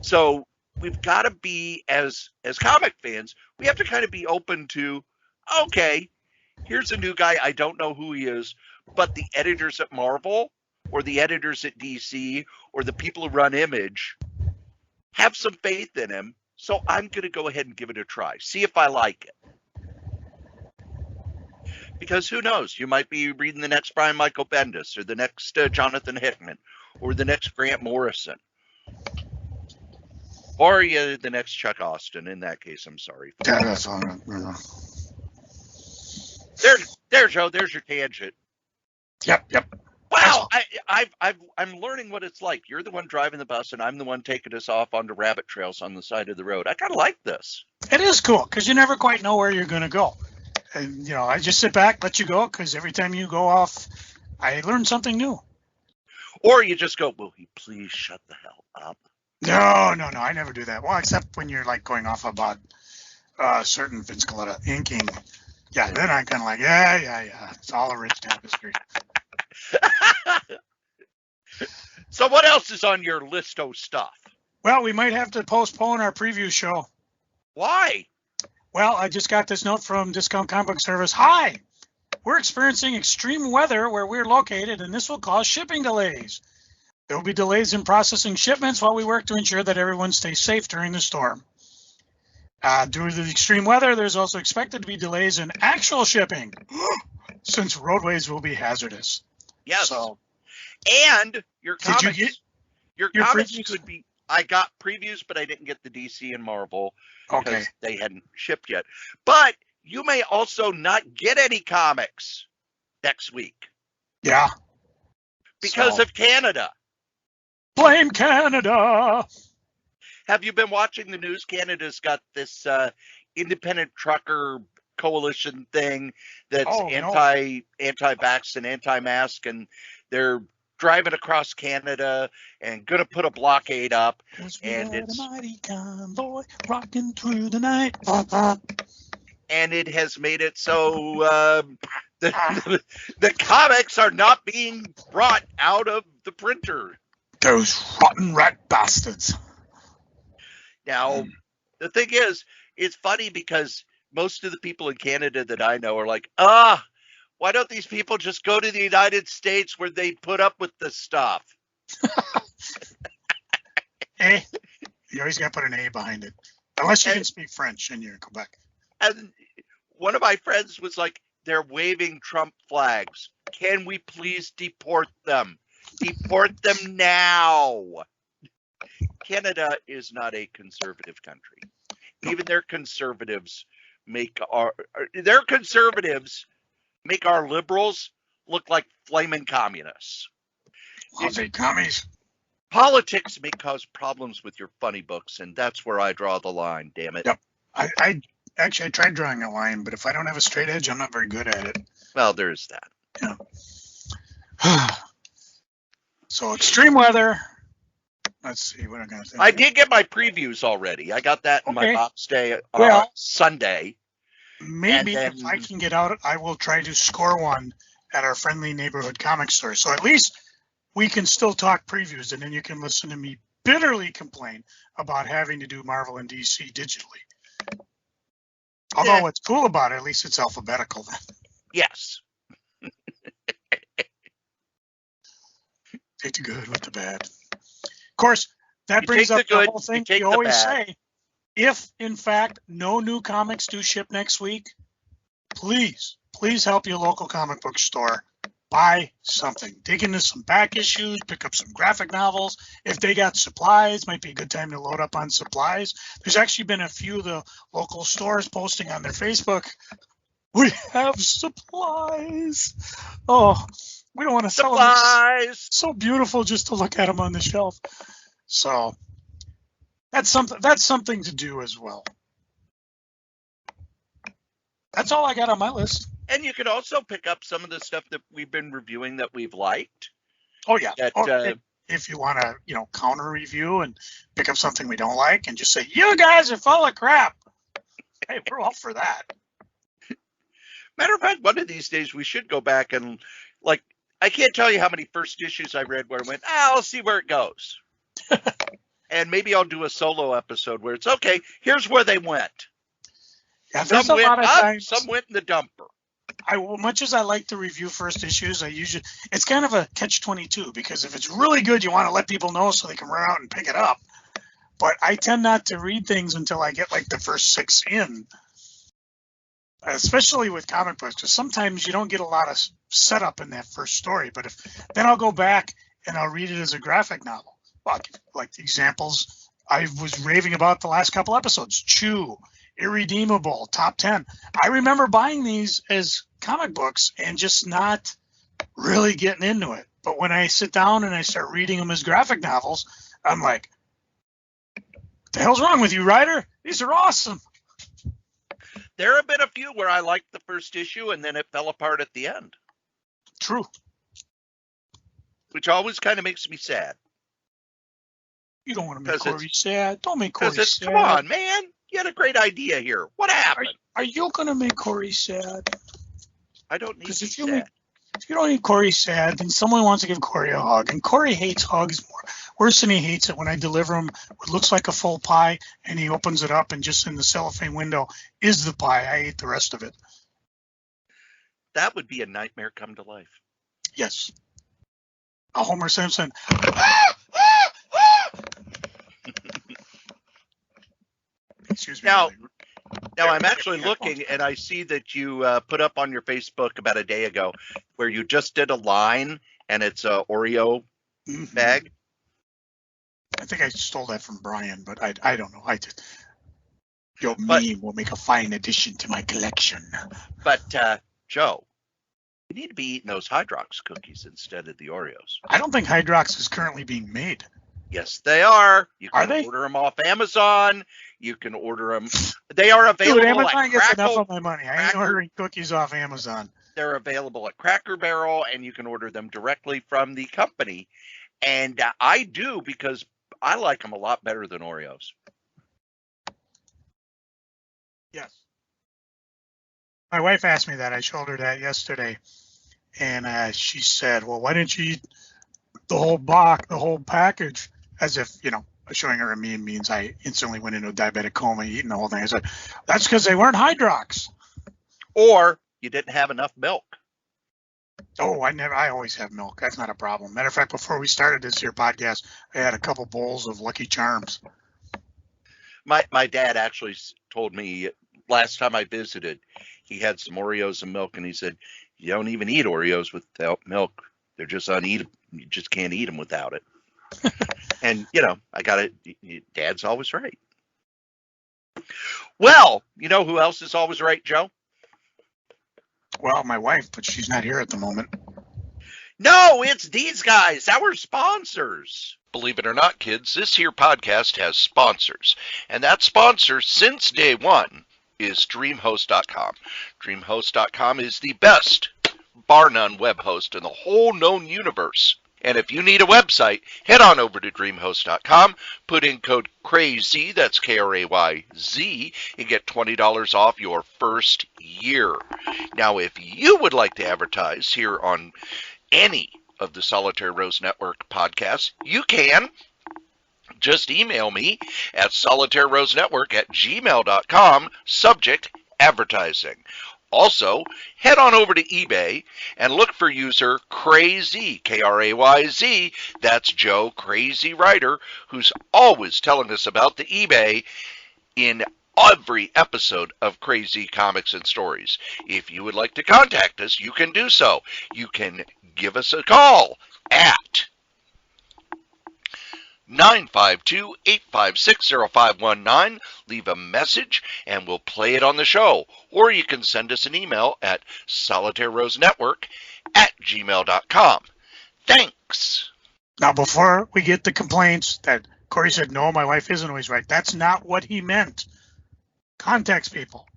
So we've got to be, as comic fans, we have to kind of be open to, okay, here's a new guy. I don't know who he is, but the editors at Marvel or the editors at DC or the people who run Image have some faith in him. So I'm going to go ahead and give it a try. See if I like it. Because who knows? You might be reading the next Brian Michael Bendis or the next Jonathan Hickman or the next Grant Morrison. Or the next Chuck Austin. In that case, I'm sorry. Yeah, that's all. There, Joe. There's your tangent. Yep. Wow, I'm learning what it's like. You're the one driving the bus, and I'm the one taking us off onto rabbit trails on the side of the road. I kind of like this. It is cool because you never quite know where you're going to go. And, I just sit back, let you go, because every time you go off, I learn something new. Or you just go, will he please shut the hell up? No, I never do that. Well, except when you're like going off about certain Vince Coletta inking. Yeah, then I'm kind of like, yeah. It's all a rich tapestry. So what else is on your list of stuff? Well, we might have to postpone our preview show. Why? Well, I just got this note from Discount Comic Book Service. Hi, we're experiencing extreme weather where we're located, and this will cause shipping delays. There will be delays in processing shipments while we work to ensure that everyone stays safe during the storm. Due to the extreme weather, there's also expected to be delays in actual shipping, since roadways will be hazardous. Yes. So, and your comics, your comics previews? could be. I got previews, but I didn't get the DC and Marvel because they hadn't shipped yet. But you may also not get any comics next week. Yeah. Because of Canada. Blame Canada. Have you been watching the news? Canada's got this independent trucker coalition thing that's anti-vax and anti-mask, and they're driving across Canada and going to put a blockade up. And it's a mighty convoy rocking through the night. And it has made it so the comics are not being brought out of the printer. Those rotten rat bastards. Now, the thing is, it's funny because most of the people in Canada that I know are like, why don't these people just go to the United States where they put up with this stuff? You always got to put an A behind it. Unless you can speak French and you're in Quebec. And one of my friends was like, they're waving Trump flags. Can we please deport them? Deport them now. Canada is not a conservative country. Even their conservatives make our liberals look like flaming communists. Commies. Politics may cause problems with your funny books, and that's where I draw the line, damn it. Yep. I tried drawing a line, but if I don't have a straight edge, I'm not very good at it. Well, there's that. Yeah. So extreme weather. Let's see what I'm going to say. I did get my previews already. I got that in my box day Sunday. Maybe if I can get out, I will try to score one at our friendly neighborhood comic store. So at least we can still talk previews, and then you can listen to me bitterly complain about having to do Marvel and DC digitally. Although what's cool about it, at least it's alphabetical then. Yes. Take the good with the bad. Of course, that brings up the whole thing you always say. If, in fact, no new comics do ship next week, please help your local comic book store buy something. Dig into some back issues, pick up some graphic novels. If they got supplies, might be a good time to load up on supplies. There's actually been a few of the local stores posting on their Facebook, we have supplies. Oh, we don't want to sell them. Supplies. So beautiful just to look at them on the shelf. So that's something to do as well. That's all I got on my list. And you can also pick up some of the stuff that we've been reviewing that we've liked. Oh yeah. If you want to, counter review and pick up something we don't like and just say, you guys are full of crap. Hey, we're all for that. Matter of fact, one of these days we should go back and I can't tell you how many first issues I read where I went, I'll see where it goes. And maybe I'll do a solo episode where it's okay, here's where they went. Yeah, there's a lot of times. Some went in the dumper. Much as I like to review first issues, it's kind of a catch-22 because if it's really good, you want to let people know so they can run out and pick it up. But I tend not to read things until I get the first 6 in. especially with comic books, because sometimes you don't get a lot of setup in that first story. But then I'll go back and I'll read it as a graphic novel. Like the examples I was raving about the last couple episodes: Chew, Irredeemable, Top 10. I remember buying these as comic books and just not really getting into it. But when I sit down and I start reading them as graphic novels, I'm like, what the hell's wrong with you, Ryder? These are awesome. There have been a few where I liked the first issue and then it fell apart at the end. True. Which always kind of makes me sad. You don't want to make Cory sad. Don't make Cory sad. Come on, man. You had a great idea here. What happened? Are you going to make Cory sad? I don't need to be sad. If you don't need Cory sad, then someone wants to give Cory a hug. And Cory hates hugs worse than he hates it when I deliver him what looks like a full pie and he opens it up and just in the cellophane window is the pie. I ate the rest of it. That would be a nightmare come to life. Yes. A Homer Simpson. Excuse me. Now I'm actually looking and I see that you put up on your Facebook about a day ago where you just did a line and it's a Oreo bag. I think I stole that from Bryan, but I don't know. Your meme will make a fine addition to my collection. But Joe, you need to be eating those Hydrox cookies instead of the Oreos. I don't think Hydrox is currently being made. Yes, they are. You can Are they? order them off Amazon. You can order them. They are available. Dude, Amazon at gets enough of my money. I ain't ordering cookies off Amazon. They're available at Cracker Barrel, and you can order them directly from the company. And I do because I like them a lot better than Oreos. Yes. My wife asked me that. I showed her that yesterday. And she said, well, why didn't you eat the whole box, the whole package? As if, showing her a meme means I instantly went into a diabetic coma eating the whole thing. I said, that's because they weren't Hydrox. Or you didn't have enough milk. Oh, I always have milk. That's not a problem. Matter of fact, before we started this here podcast, I had a couple bowls of Lucky Charms. My dad actually told me last time I visited, he had some Oreos and milk, and he said, you don't even eat Oreos without milk. They're just uneatable. You just can't eat them without it. And, I got it. Dad's always right. Well, you know who else is always right, Joe? Well, my wife, but she's not here at the moment. No, it's these guys, our sponsors. Believe it or not, kids, this here podcast has sponsors. And that sponsor, since day one, is DreamHost.com. DreamHost.com is the best, bar none, web host in the whole known universe. And if you need a website, head on over to DreamHost.com, put in code KRAYZ, that's KRAYZ, and get $20 off your first year. Now, if you would like to advertise here on any of the Solitaire Rose Network podcasts, you can. Just email me at solitairerosenetwork@gmail.com, subject advertising. Also, head on over to eBay and look for user Krayz, Krayz. That's Joe Crazy Rider, who's always telling us about the eBay in every episode of Crazy Comics and Stories. If you would like to contact us, you can do so. You can give us a call at 952-856-0519. Leave a message and we'll play it on the show. Or you can send us an email at solitairerosenetwork@gmail.com. Thanks. Now, before we get the complaints that Cory said, no, my wife isn't always right, that's not what he meant. Context people.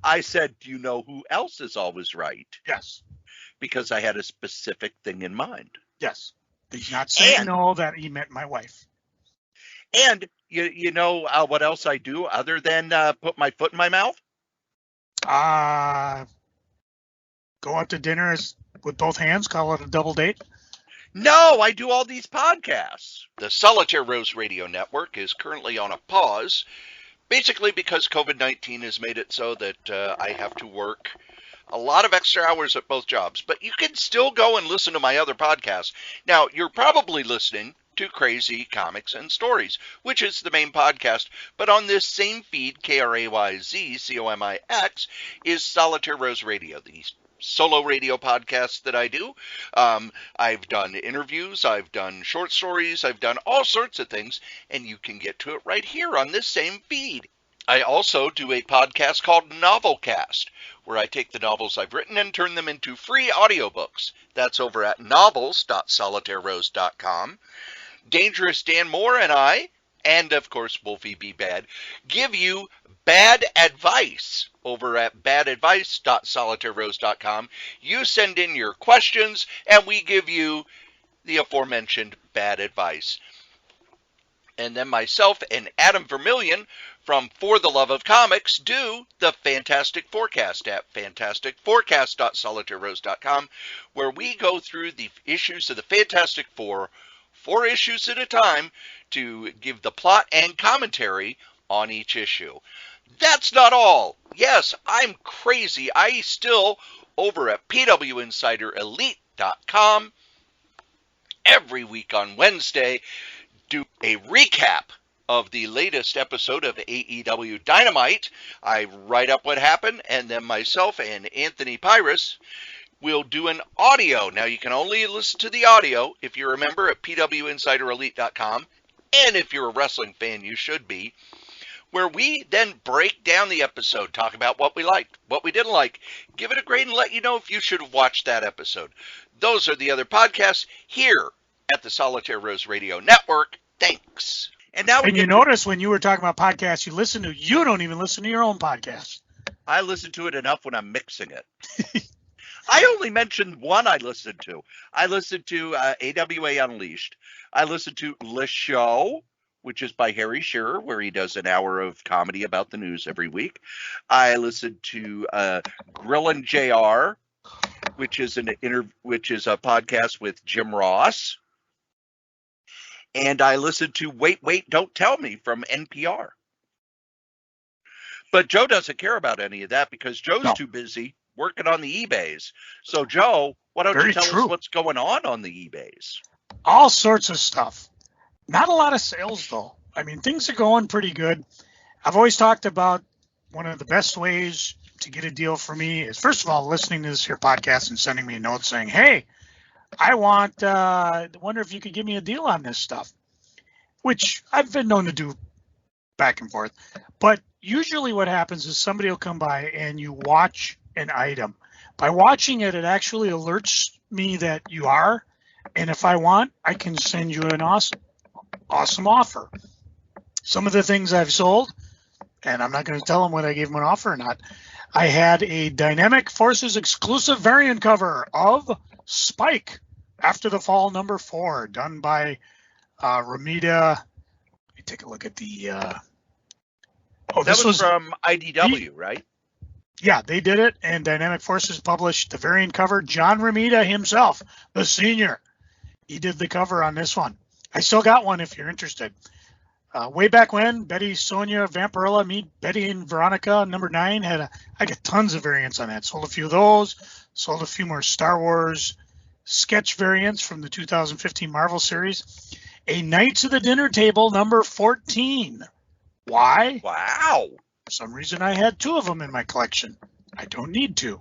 I said, do you know who else is always right? Yes. Because I had a specific thing in mind. Yes. He's not saying no that he meant my wife. And you know what else I do other than put my foot in my mouth? Go out to dinner with both hands, call it a double date? No, I do all these podcasts. The Solitaire Rose Radio Network is currently on a pause, basically because COVID-19 has made it so that I have to work a lot of extra hours at both jobs. But you can still go and listen to my other podcasts. Now, you're probably listening to Crazy Comics and Stories, which is the main podcast. But on this same feed, KRAYZCOMIX, is Solitaire Rose Radio, the solo radio podcast that I do. I've done interviews, I've done short stories, I've done all sorts of things, and you can get to it right here on this same feed. I also do a podcast called Novelcast, where I take the novels I've written and turn them into free audiobooks. That's over at novels.solitairerose.com. Dangerous Dan Moore and I, and of course Wolfie B. Bad, give you bad advice over at badadvice.solitairerose.com. You send in your questions, and we give you the aforementioned bad advice. And then myself and Adam Vermillion from For the Love of Comics do the Fantastic Forecast at fantasticforecast.solitairerose.com, where we go through the issues of the Fantastic Four, 4 issues at a time, to give the plot and commentary on each issue. That's not all. Yes, I'm crazy. I still, over at pwinsiderelite.com, every week on Wednesday, do a recap of the latest episode of AEW Dynamite. I write up what happened, and then myself and Anthony Pyrus will do an audio. Now, you can only listen to the audio if you're a member at pwinsiderelite.com, and if you're a wrestling fan, you should be, where we then break down the episode, talk about what we liked, what we didn't like, give it a grade, and let you know if you should have watched that episode. Those are the other podcasts here at the Solitaire Rose Radio Network. Thanks. And you notice when you were talking about podcasts you listen to, you don't even listen to your own podcast. I listen to it enough when I'm mixing it. I only mentioned one I listened to. I listened to AWA Unleashed. I listened to Le Show, which is by Harry Shearer, where he does an hour of comedy about the news every week. I listened to Grillin' JR, which is a podcast with Jim Ross. And I listened to Wait, Wait, Don't Tell Me from NPR. But Joe doesn't care about any of that because Joe's too busy working on the eBays. So, Joe, why don't you tell us what's going on the eBays? All sorts of stuff. Not a lot of sales, though. I mean, things are going pretty good. I've always talked about one of the best ways to get a deal for me is, first of all, listening to this here podcast and sending me a note saying, hey, I wonder if you could give me a deal on this stuff, which I've been known to do back and forth. But usually what happens is somebody will come by and you watch an item. By watching it, it actually alerts me that you are. And if I want, I can send you an awesome offer. Some of the things I've sold, and I'm not going to tell them whether I gave them an offer or not. I had a Dynamic Forces exclusive variant cover of Spike After the Fall #4, done by Ramita. Let me take a look at the. This was from IDW, right? Yeah, they did it, and Dynamic Forces published the variant cover. John Ramita himself, the senior, he did the cover on this one. I still got one if you're interested. Way back when, Betty, Sonia, Vampirella, Meet Betty and Veronica, #9 I got tons of variants on that. Sold a few of those. Sold a few more Star Wars sketch variants from the 2015 Marvel series. A Knights of the Dinner Table #14. Why? Wow. For some reason, I had 2 of them in my collection. I don't need to.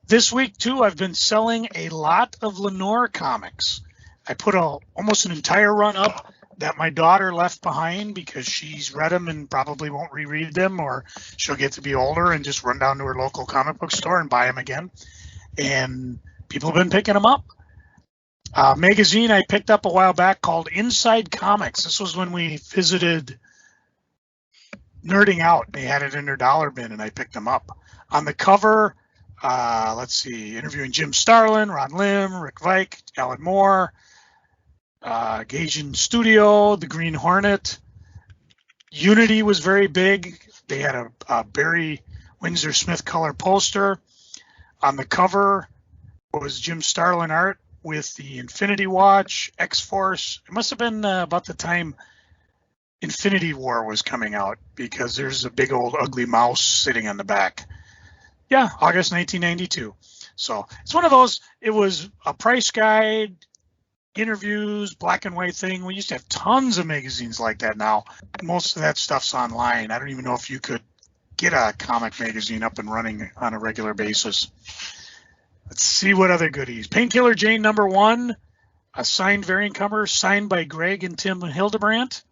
This week, too, I've been selling a lot of Lenore comics. I put almost an entire run up that my daughter left behind because she's read them and probably won't reread them, or she'll get to be older and just run down to her local comic book store and buy them again. And people have been picking them up. Magazine I picked up a while back called Inside Comics. This was when we visited Nerding Out. They had it in their dollar bin, and I picked them up. On the cover, let's see, interviewing Jim Starlin, Ron Lim, Rick Vike, Alan Moore, Gaijin Studio, The Green Hornet. Unity was very big. They had a Barry Windsor Smith color poster. On the cover was Jim Starlin art with the Infinity Watch, X-Force. It must have been about the time Infinity War was coming out, because there's a big old ugly mouse sitting on the back. Yeah, August 1992. So it's one of those, it was a price guide, interviews, black and white thing. We used to have tons of magazines like that now. Most of that stuff's online. I don't even know if you could get a comic magazine up and running on a regular basis. Let's see what other goodies. Painkiller Jane #1, a signed variant cover signed by Greg and Tim Hildebrandt.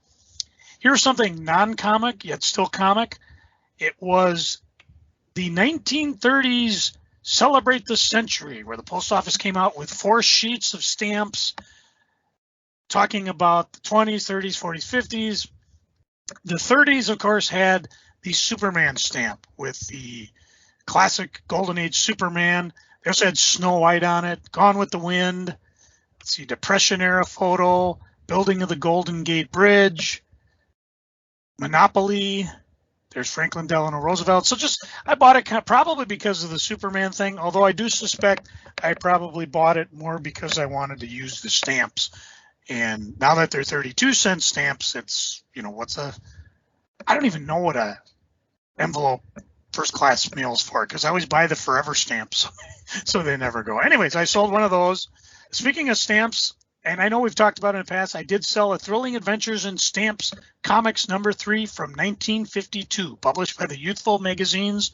Here's something non-comic, yet still comic. It was the 1930s Celebrate the Century, where the post office came out with 4 sheets of stamps talking about the 20s, 30s, 40s, 50s. The 30s, of course, had the Superman stamp with the classic Golden Age Superman. They also had Snow White on it, Gone with the Wind. Let's see, Depression era photo, building of the Golden Gate Bridge, Monopoly. There's Franklin Delano Roosevelt. So I bought it probably because of the Superman thing, although I do suspect I probably bought it more because I wanted to use the stamps. And now that they're 32-cent stamps, it's, I don't even know what a envelope first class mails for, because I always buy the forever stamps, so they never go. Anyways, I sold one of those. Speaking of stamps, and I know we've talked about it in the past, I did sell a Thrilling Adventures in Stamps Comics #3 from 1952, published by the Youthful magazines.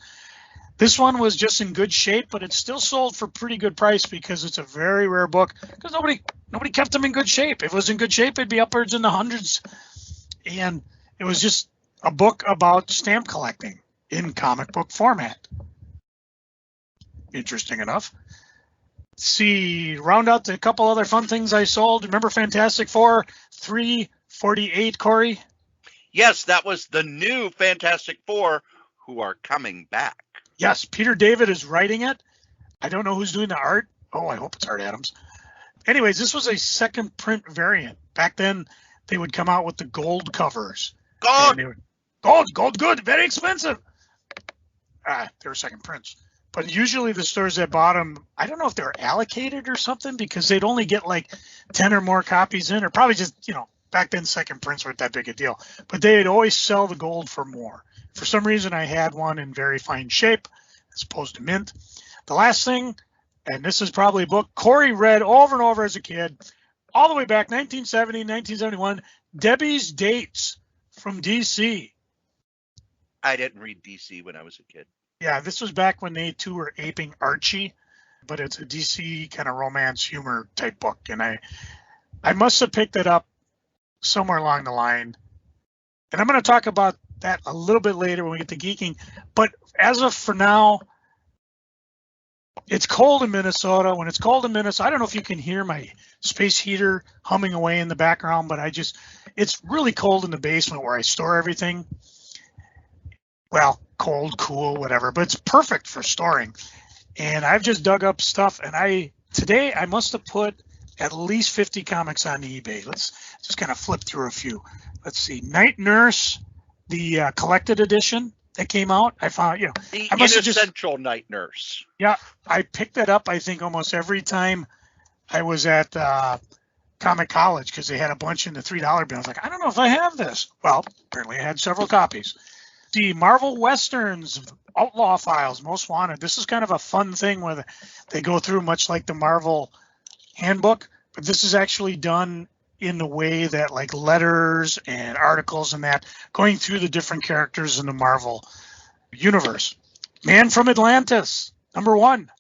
This one was just in good shape, but it's still sold for pretty good price because it's a very rare book, because nobody kept them in good shape. If it was in good shape, it'd be upwards in the hundreds. And it was just a book about stamp collecting in comic book format. Interesting enough. Let's see, round out a couple other fun things I sold. Remember Fantastic Four 348, Cory? Yes, that was the new Fantastic Four who are coming back. Yes, Peter David is writing it. I don't know who's doing the art. Oh, I hope it's Art Adams. Anyways, this was a second print variant. Back then, they would come out with the gold covers. Gold, good, very expensive. They were second prints. But usually the stores that bought them, I don't know if they were allocated or something, because they'd only get like 10 or more copies in, or probably just, back then second prints weren't that big a deal. But they'd always sell the gold for more. For some reason, I had one in very fine shape as opposed to mint. The last thing, and this is probably a book Cory read over and over as a kid, all the way back 1970, 1971, Debbie's Dates from DC. I didn't read DC when I was a kid. Yeah, this was back when they too were aping Archie, but it's a DC kind of romance humor type book. And I must have picked it up somewhere along the line. And I'm going to talk about that a little bit later when we get to geeking. But as of for now, it's cold in Minnesota. When it's cold in Minnesota, I don't know if you can hear my space heater humming away in the background, but it's really cold in the basement where I store everything. Well, cold, cool, whatever, but it's perfect for storing. And I've just dug up stuff, and today I must have put at least 50 comics on eBay. Let's just kind of flip through a few. Let's see, Night Nurse, the collected edition that came out. I found, the I must have Essential Night Nurse. Yeah, I picked that up, I think, almost every time I was at Comic College, because they had a bunch in the $3 bin. I was like, I don't know if I have this. Well, apparently I had several copies. The Marvel Westerns, Outlaw Files, Most Wanted. This is kind of a fun thing where they go through much like the Marvel handbook, but this is actually done in the way that like letters and articles and that, going through the different characters in the Marvel universe. Man from Atlantis, #1. Let's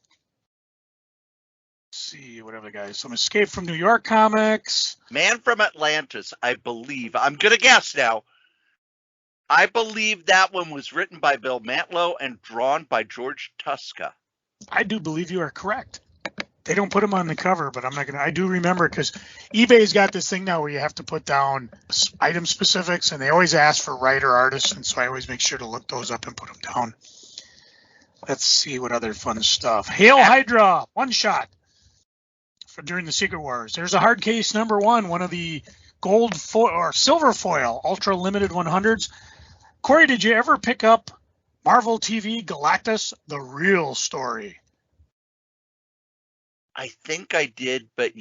see, whatever, guys. Some Escape from New York comics. Man from Atlantis, I believe. I'm going to guess now. I believe that one was written by Bill Mantlo and drawn by George Tuska. I do believe you are correct. They don't put them on the cover, but I do remember, because eBay's got this thing now where you have to put down item specifics, and they always ask for writer artists, and so I always make sure to look those up and put them down. Let's see what other fun stuff. Hail Hydra, one shot for during the Secret Wars. There's a hard case #1, one of the gold foil or silver foil ultra limited 100s. Cory, did you ever pick up Marvel TV Galactus, The Real Story? I think I did, but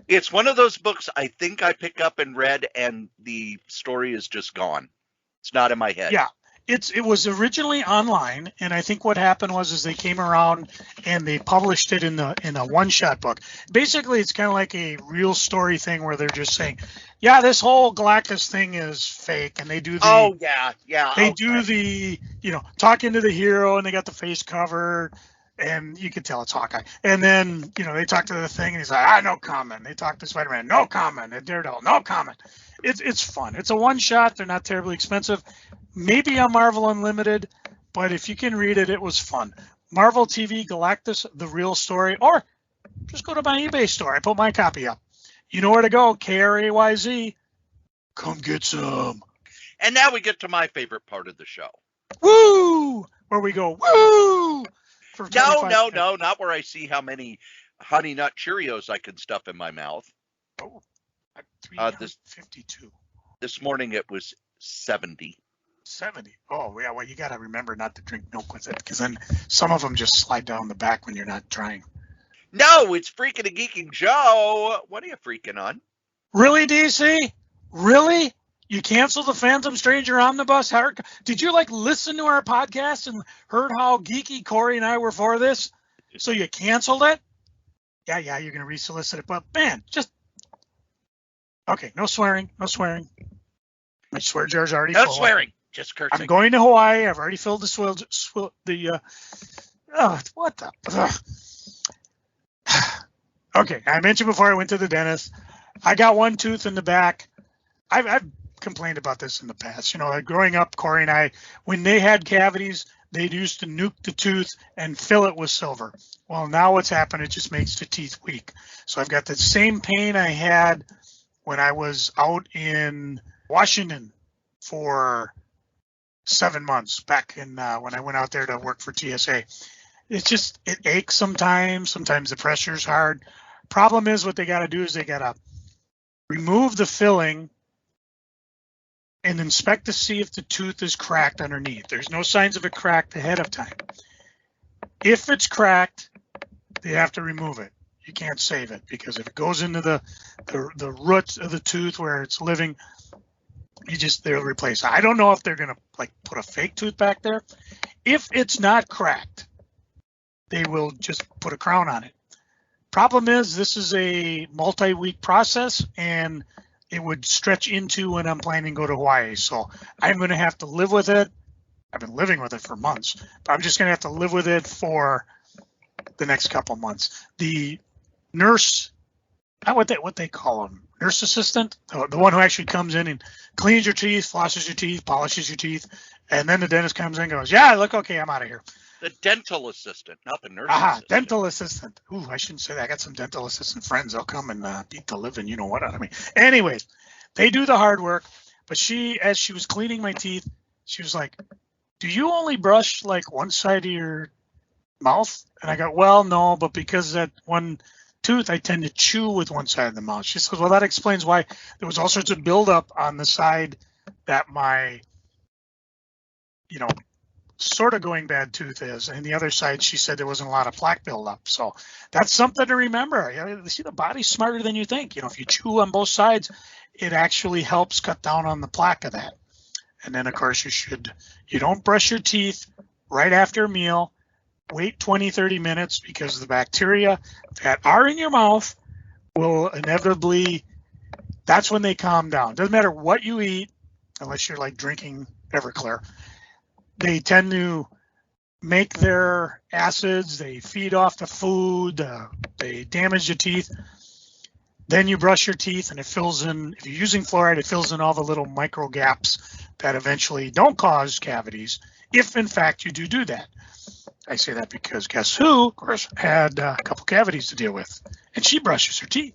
it's one of those books I think I picked up and read, and the story is just gone. It's not in my head. Yeah, It was originally online, and I think what happened was they came around and they published it in a one-shot book. Basically, it's kind of like a real story thing where they're just saying, yeah, this whole Galactus thing is fake, and they do the talking to the hero, and they got the face covered, and you can tell it's Hawkeye. And then they talk to the thing, and he's like, no comment. They talk to Spider-Man, no comment. And Daredevil, no comment. It's fun. It's a one-shot. They're not terribly expensive. Maybe on Marvel Unlimited, but if you can read it, it was fun. Marvel TV Galactus, the real story, or just go to my eBay store. I put my copy up. You know where to go, Krayz. Come get some. And now we get to my favorite part of the show. Woo! Where we go, woo! No, not where I see how many Honey Nut Cheerios I can stuff in my mouth. Oh, 352. This morning it was 70. 70. Oh, yeah. Well, you got to remember not to drink milk with it, because then some of them just slide down the back when you're not trying. No, it's Freaking and Geeking Joe. What are you freaking on? Really, DC? Really? You canceled the Phantom Stranger Omnibus? Did you listen to our podcast and heard how geeky Cory and I were for this? So you canceled it? Yeah, you're going to resolicit it. But man, okay, no swearing. My swear jar's already full. No swearing. Just cursing. I'm going to Hawaii. I've already filled Okay, I mentioned before I went to the dentist. I got one tooth in the back. I've complained about this in the past. Growing up, Cory and I, when they had cavities, they used to nuke the tooth and fill it with silver. Well, now what's happened, it just makes the teeth weak. So I've got the same pain I had when I was out in Washington for 7 months back in when I went out there to work for TSA. It aches sometimes. Sometimes the pressure's hard. Problem is, what they got to do is they got to remove the filling and inspect to see if the tooth is cracked underneath. There's no signs of it cracked ahead of time. If it's cracked, they have to remove it. You can't save it, because if it goes into the roots of the tooth where it's living, they'll replace it. I don't know if they're gonna put a fake tooth back there. If it's not cracked, they will just put a crown on it. Problem is, this is a multi-week process, and it would stretch into when I'm planning to go to Hawaii. So I'm going to have to live with it. I've been living with it for months, but I'm just going to have to live with it for the next couple months. The nurse, what they call them, nurse assistant, the one who actually comes in and cleans your teeth, flosses your teeth, polishes your teeth, and then the dentist comes in and goes, yeah, look okay, I'm out of here. The dental assistant, not the nurse assistant. Dental assistant. Ooh, I shouldn't say that. I got some dental assistant friends. They'll come and beat the living, you know what, out of me. Anyways, they do the hard work. But as she was cleaning my teeth, she was like, do you only brush one side of your mouth? And I go, well, no, but because that one tooth, I tend to chew with one side of the mouth. She says, well, that explains why there was all sorts of buildup on the side that my, sort of going bad tooth is, and the other side, she said there wasn't a lot of plaque buildup. So that's something to remember. See, the body's smarter than you think. If you chew on both sides, it actually helps cut down on the plaque of that. And then, of course, you don't brush your teeth right after a meal. Wait 20, 30 minutes, because the bacteria that are in your mouth will inevitably, that's when they calm down. Doesn't matter what you eat, unless you're drinking Everclear. They tend to make their acids, they feed off the food, they damage the teeth. Then you brush your teeth, and it fills in, if you're using fluoride, it fills in all the little micro gaps that eventually don't cause cavities, if in fact you do that. I say that because guess who, of course, had a couple cavities to deal with, and she brushes her teeth.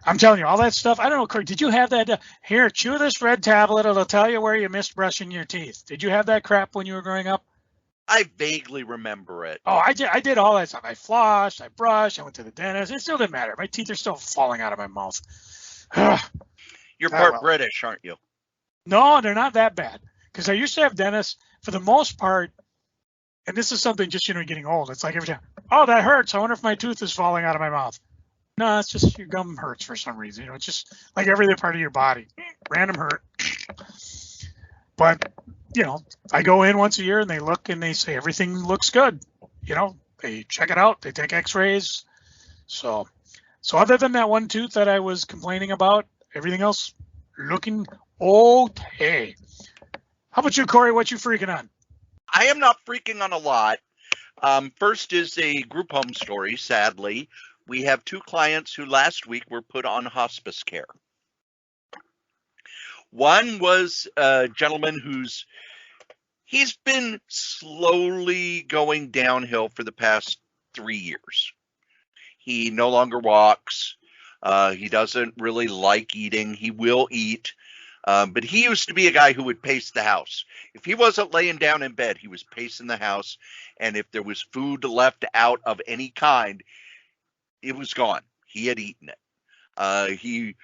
I'm telling you, all that stuff. I don't know, Cory, did you have that? Here, chew this red tablet. It'll tell you where you missed brushing your teeth. Did you have that crap when you were growing up? I vaguely remember it. Oh, I did all that stuff. I flossed, I brushed, I went to the dentist. It still didn't matter. My teeth are still falling out of my mouth. You're part British, aren't you? No, they're not that bad. Because I used to have dentists, for the most part, and this is something just, getting old. It's like every time, oh, that hurts. I wonder if my tooth is falling out of my mouth. No, it's just your gum hurts for some reason. It's just like every other part of your body. Random hurt. But I go in once a year and they look and they say everything looks good. They check it out, they take x-rays. So other than that one tooth that I was complaining about, everything else looking okay. How about you, Cory? What you freaking on? I am not freaking on a lot. First is a group home story, sadly. We have 2 clients who last week were put on hospice care. One was a gentleman he's been slowly going downhill for the past 3 years. He no longer walks. He doesn't really like eating. He will eat. But he used to be a guy who would pace the house. If he wasn't laying down in bed, he was pacing the house. And if there was food left out of any kind, it was gone. He had eaten it. He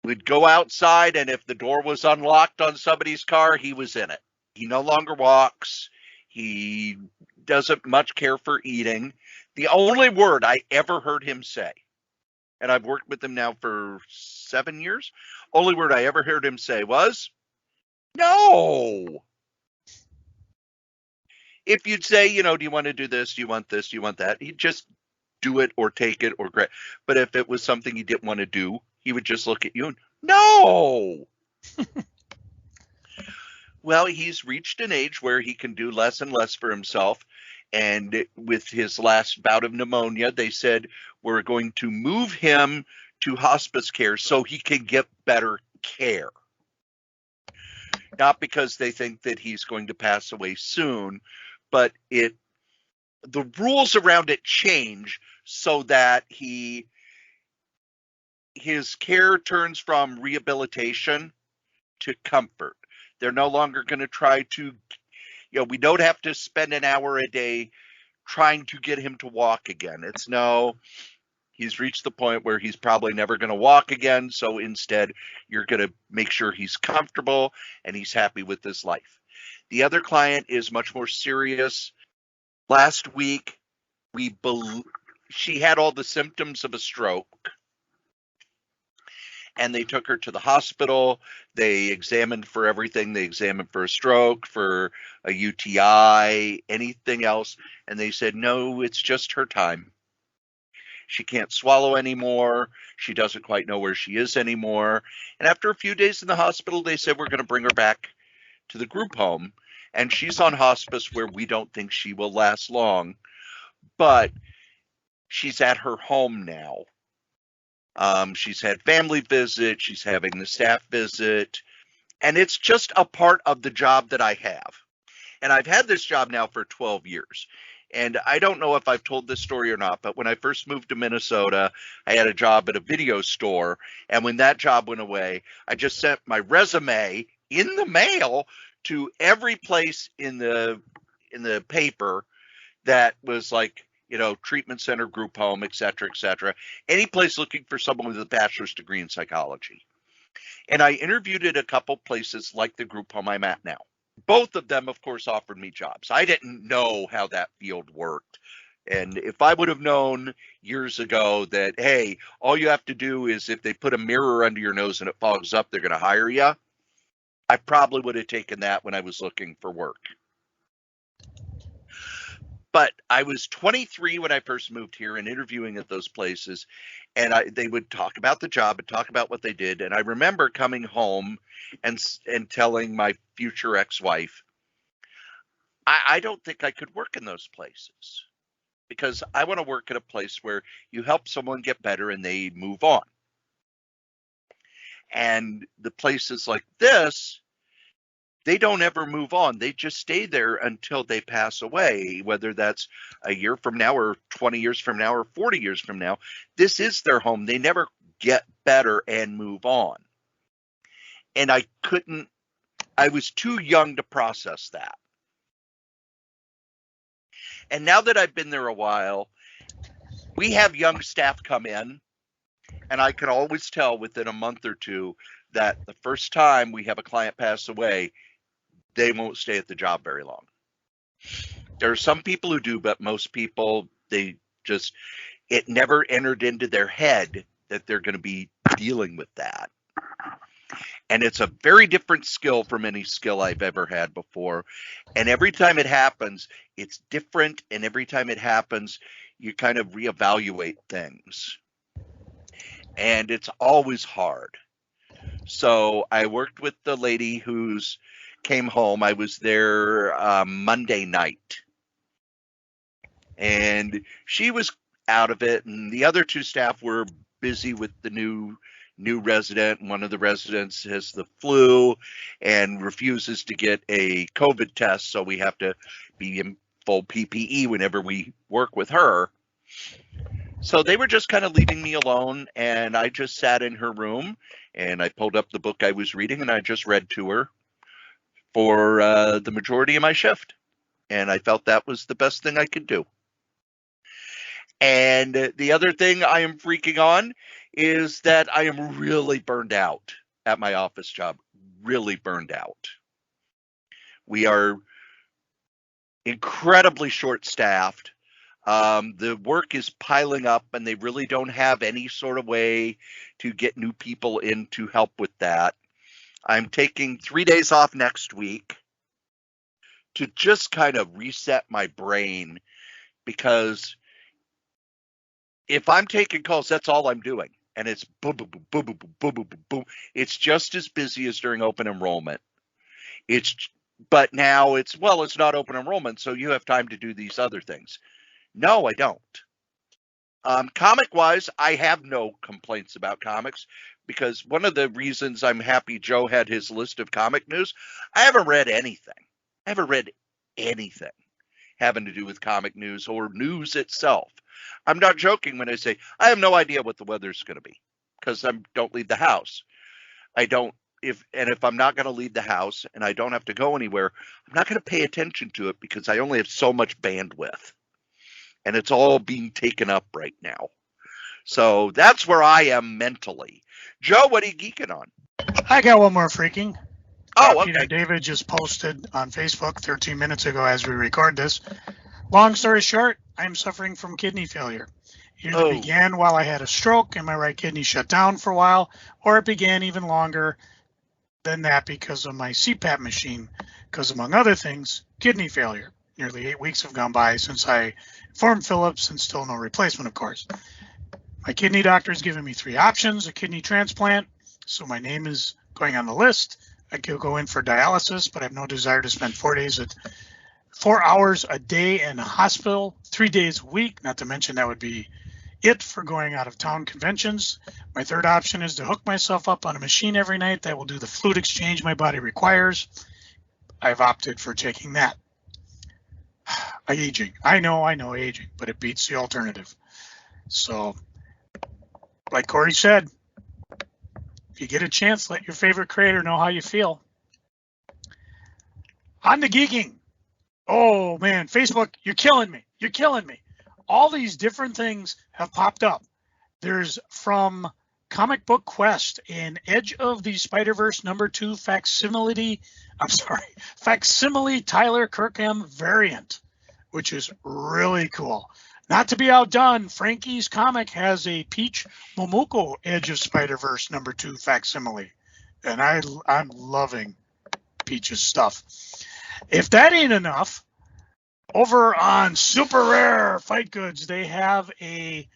would go outside, and if the door was unlocked on somebody's car, he was in it. He no longer walks. He doesn't much care for eating. The only word I ever heard him say, and I've worked with him now for 7 years, only word I ever heard him say was, no. If you'd say, do you want to do this? Do you want this? Do you want that? He'd just do it or take it or grab. But if it was something he didn't want to do, he would just look at you and, no. Well, he's reached an age where he can do less and less for himself. And with his last bout of pneumonia, they said, we're going to move him to hospice care so he can get better care. Not because they think that he's going to pass away soon, but the rules around it change so that his care turns from rehabilitation to comfort. They're no longer going to try to, we don't have to spend an hour a day trying to get him to walk again. It's no, he's reached the point where he's probably never going to walk again. So instead, you're going to make sure he's comfortable and he's happy with his life. The other client is much more serious. Last week, she had all the symptoms of a stroke. And they took her to the hospital. They examined for everything. They examined for a stroke, for a UTI, anything else. And they said, no, it's just her time. She can't swallow anymore. She doesn't quite know where she is anymore. And after a few days in the hospital, they said, we're going to bring her back to the group home. And she's on hospice where we don't think she will last long. But she's at her home now. She's had family visit. She's having the staff visit. And it's just a part of the job that I have. And I've had this job now for 12 years. And I don't know if I've told this story or not, but when I first moved to Minnesota, I had a job at a video store. And when that job went away, I just sent my resume in the mail to every place in the paper that was like, treatment center, group home, et cetera, any place looking for someone with a bachelor's degree in psychology. And I interviewed at a couple places like the group home I'm at now. Both of them, of course, offered me jobs. I didn't know how that field worked. And if I would have known years ago that, hey, all you have to do is if they put a mirror under your nose and it fogs up, they're going to hire you, I probably would have taken that when I was looking for work. But I was 23 when I first moved here and interviewing at those places, and they would talk about the job and talk about what they did. And I remember coming home and telling my future ex-wife, I don't think I could work in those places because I want to work at a place where you help someone get better and they move on. And the places like this, they don't ever move on. They just stay there until they pass away, whether that's a year from now or 20 years from now or 40 years from now. This is their home. They never get better and move on. And I was too young to process that. And now that I've been there a while, we have young staff come in, and I can always tell within a month or two that the first time we have a client pass away, they won't stay at the job very long. There are some people who do, but most people, it never entered into their head that they're going to be dealing with that. And it's a very different skill from any skill I've ever had before. And every time it happens, it's different. And every time it happens, you kind of reevaluate things. And it's always hard. So I worked with the lady who's came home. I was there Monday night. And she was out of it. And the other two staff were busy with the new resident. One of the residents has the flu and refuses to get a COVID test, so we have to be in full PPE whenever we work with her. So they were just kind of leaving me alone, and I just sat in her room and I pulled up the book I was reading and I just read to her for the majority of my shift. And I felt that was the best thing I could do. And the other thing I am freaking on is that I am really burned out at my office job, really burned out. We are incredibly short-staffed. The work is piling up, and they really don't have any sort of way to get new people in to help with that. I'm taking 3 days off next week to just kind of reset my brain, because if I'm taking calls, that's all I'm doing. And it's boom, boom, boom, boom, boom, boom, boom, boom, boom. It's just as busy as during open enrollment. But now it's not open enrollment, so you have time to do these other things. No, I don't. Comic-wise, I have no complaints about comics, because one of the reasons I'm happy Joe had his list of comic news, I haven't read anything. I haven't read anything having to do with comic news or news itself. I'm not joking when I say I have no idea what the weather's going to be, because I don't leave the house. If I'm not going to leave the house and I don't have to go anywhere, I'm not going to pay attention to it, because I only have so much bandwidth, and it's all being taken up right now. So that's where I am mentally. Joe, what are you geeking on? I got one more freaking. Oh, okay. Peter David just posted on Facebook 13 minutes ago as we record this. Long story short, I'm suffering from kidney failure. Either began while I had a stroke and my right kidney shut down for a while, or it began even longer than that because of my CPAP machine, because among other things, kidney failure. Nearly 8 weeks have gone by since I informed Phillips, and still no replacement, of course. My kidney doctor has given me 3 options: a kidney transplant, so my name is going on the list. I could go in for dialysis, but I have no desire to spend 4 hours a day in a hospital, 3 days a week, not to mention that would be it for going out of town conventions. My third option is to hook myself up on a machine every night that will do the fluid exchange my body requires. I've opted for taking that. Aging. I know aging, but it beats the alternative. So, like Cory said, if you get a chance, let your favorite creator know how you feel. On to geeking. Oh man, Facebook, you're killing me. You're killing me. All these different things have popped up. There's from Comic Book Quest an Edge of the Spider-Verse #2 facsimile Tyler Kirkham variant, which is really cool. Not to be outdone, Frankie's Comic has a Peach Momoko Edge of Spider-Verse #2 facsimile, and I'm loving Peach's stuff. If that ain't enough, over on Super Rare Fight Goods, they have a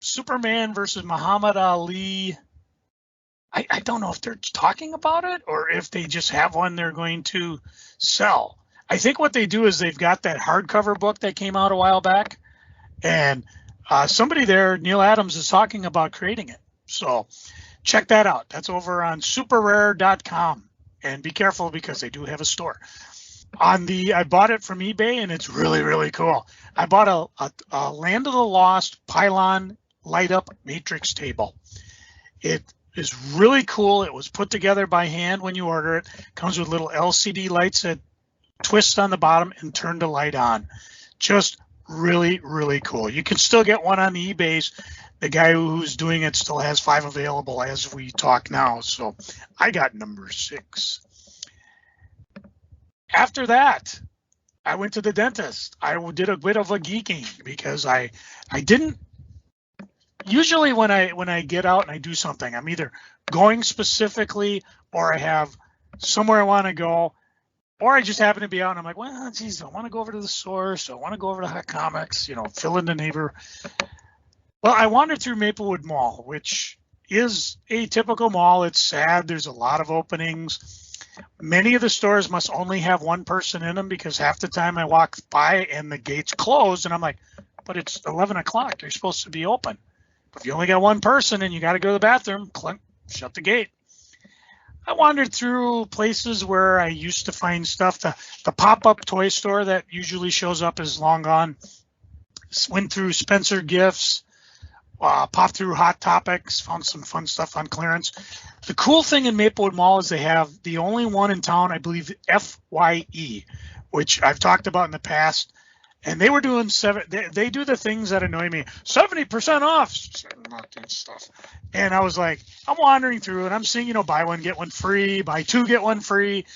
Superman versus Muhammad Ali. I don't know if they're talking about it or if they just have one they're going to sell. I think what they do is they've got that hardcover book that came out a while back, and somebody there, Neil Adams, is talking about creating it. So check that out. That's over on superrare.com. And be careful, because they do have a store. I bought it from eBay, and it's really, really cool. I bought a Land of the Lost Pylon light up matrix table. It is really cool. It was put together by hand when you order it. Comes with little LCD lights that twist on the bottom and turn the light on. Just really, really cool. You can still get one on the eBays. The guy who's doing it still has 5 available as we talk now. So I got #6. After that, I went to the dentist. I did a bit of a geeking because I didn't usually when I get out and I do something, I'm either going specifically or I have somewhere I want to go, or I just happen to be out and I'm like, well, geez, I want to go over to the source. I want to go over to Hot Comics, fill in the neighbor. Well, I wandered through Maplewood Mall, which is a typical mall. It's sad. There's a lot of openings. Many of the stores must only have one person in them because half the time I walk by and the gate's closed and I'm like, but it's 11 o'clock. You're supposed to be open. If you only got one person and you got to go to the bathroom, clunk, shut the gate. I wandered through places where I used to find stuff. The pop-up toy store that usually shows up is long gone. Went through Spencer Gifts, popped through Hot Topics, found some fun stuff on clearance. The cool thing in Maplewood Mall is they have the only one in town, I believe, FYE, which I've talked about in the past. And they were doing they do the things that annoy me. 70% off stuff. And I was like, I'm wandering through and I'm seeing, buy one, get one free, buy two, get one free.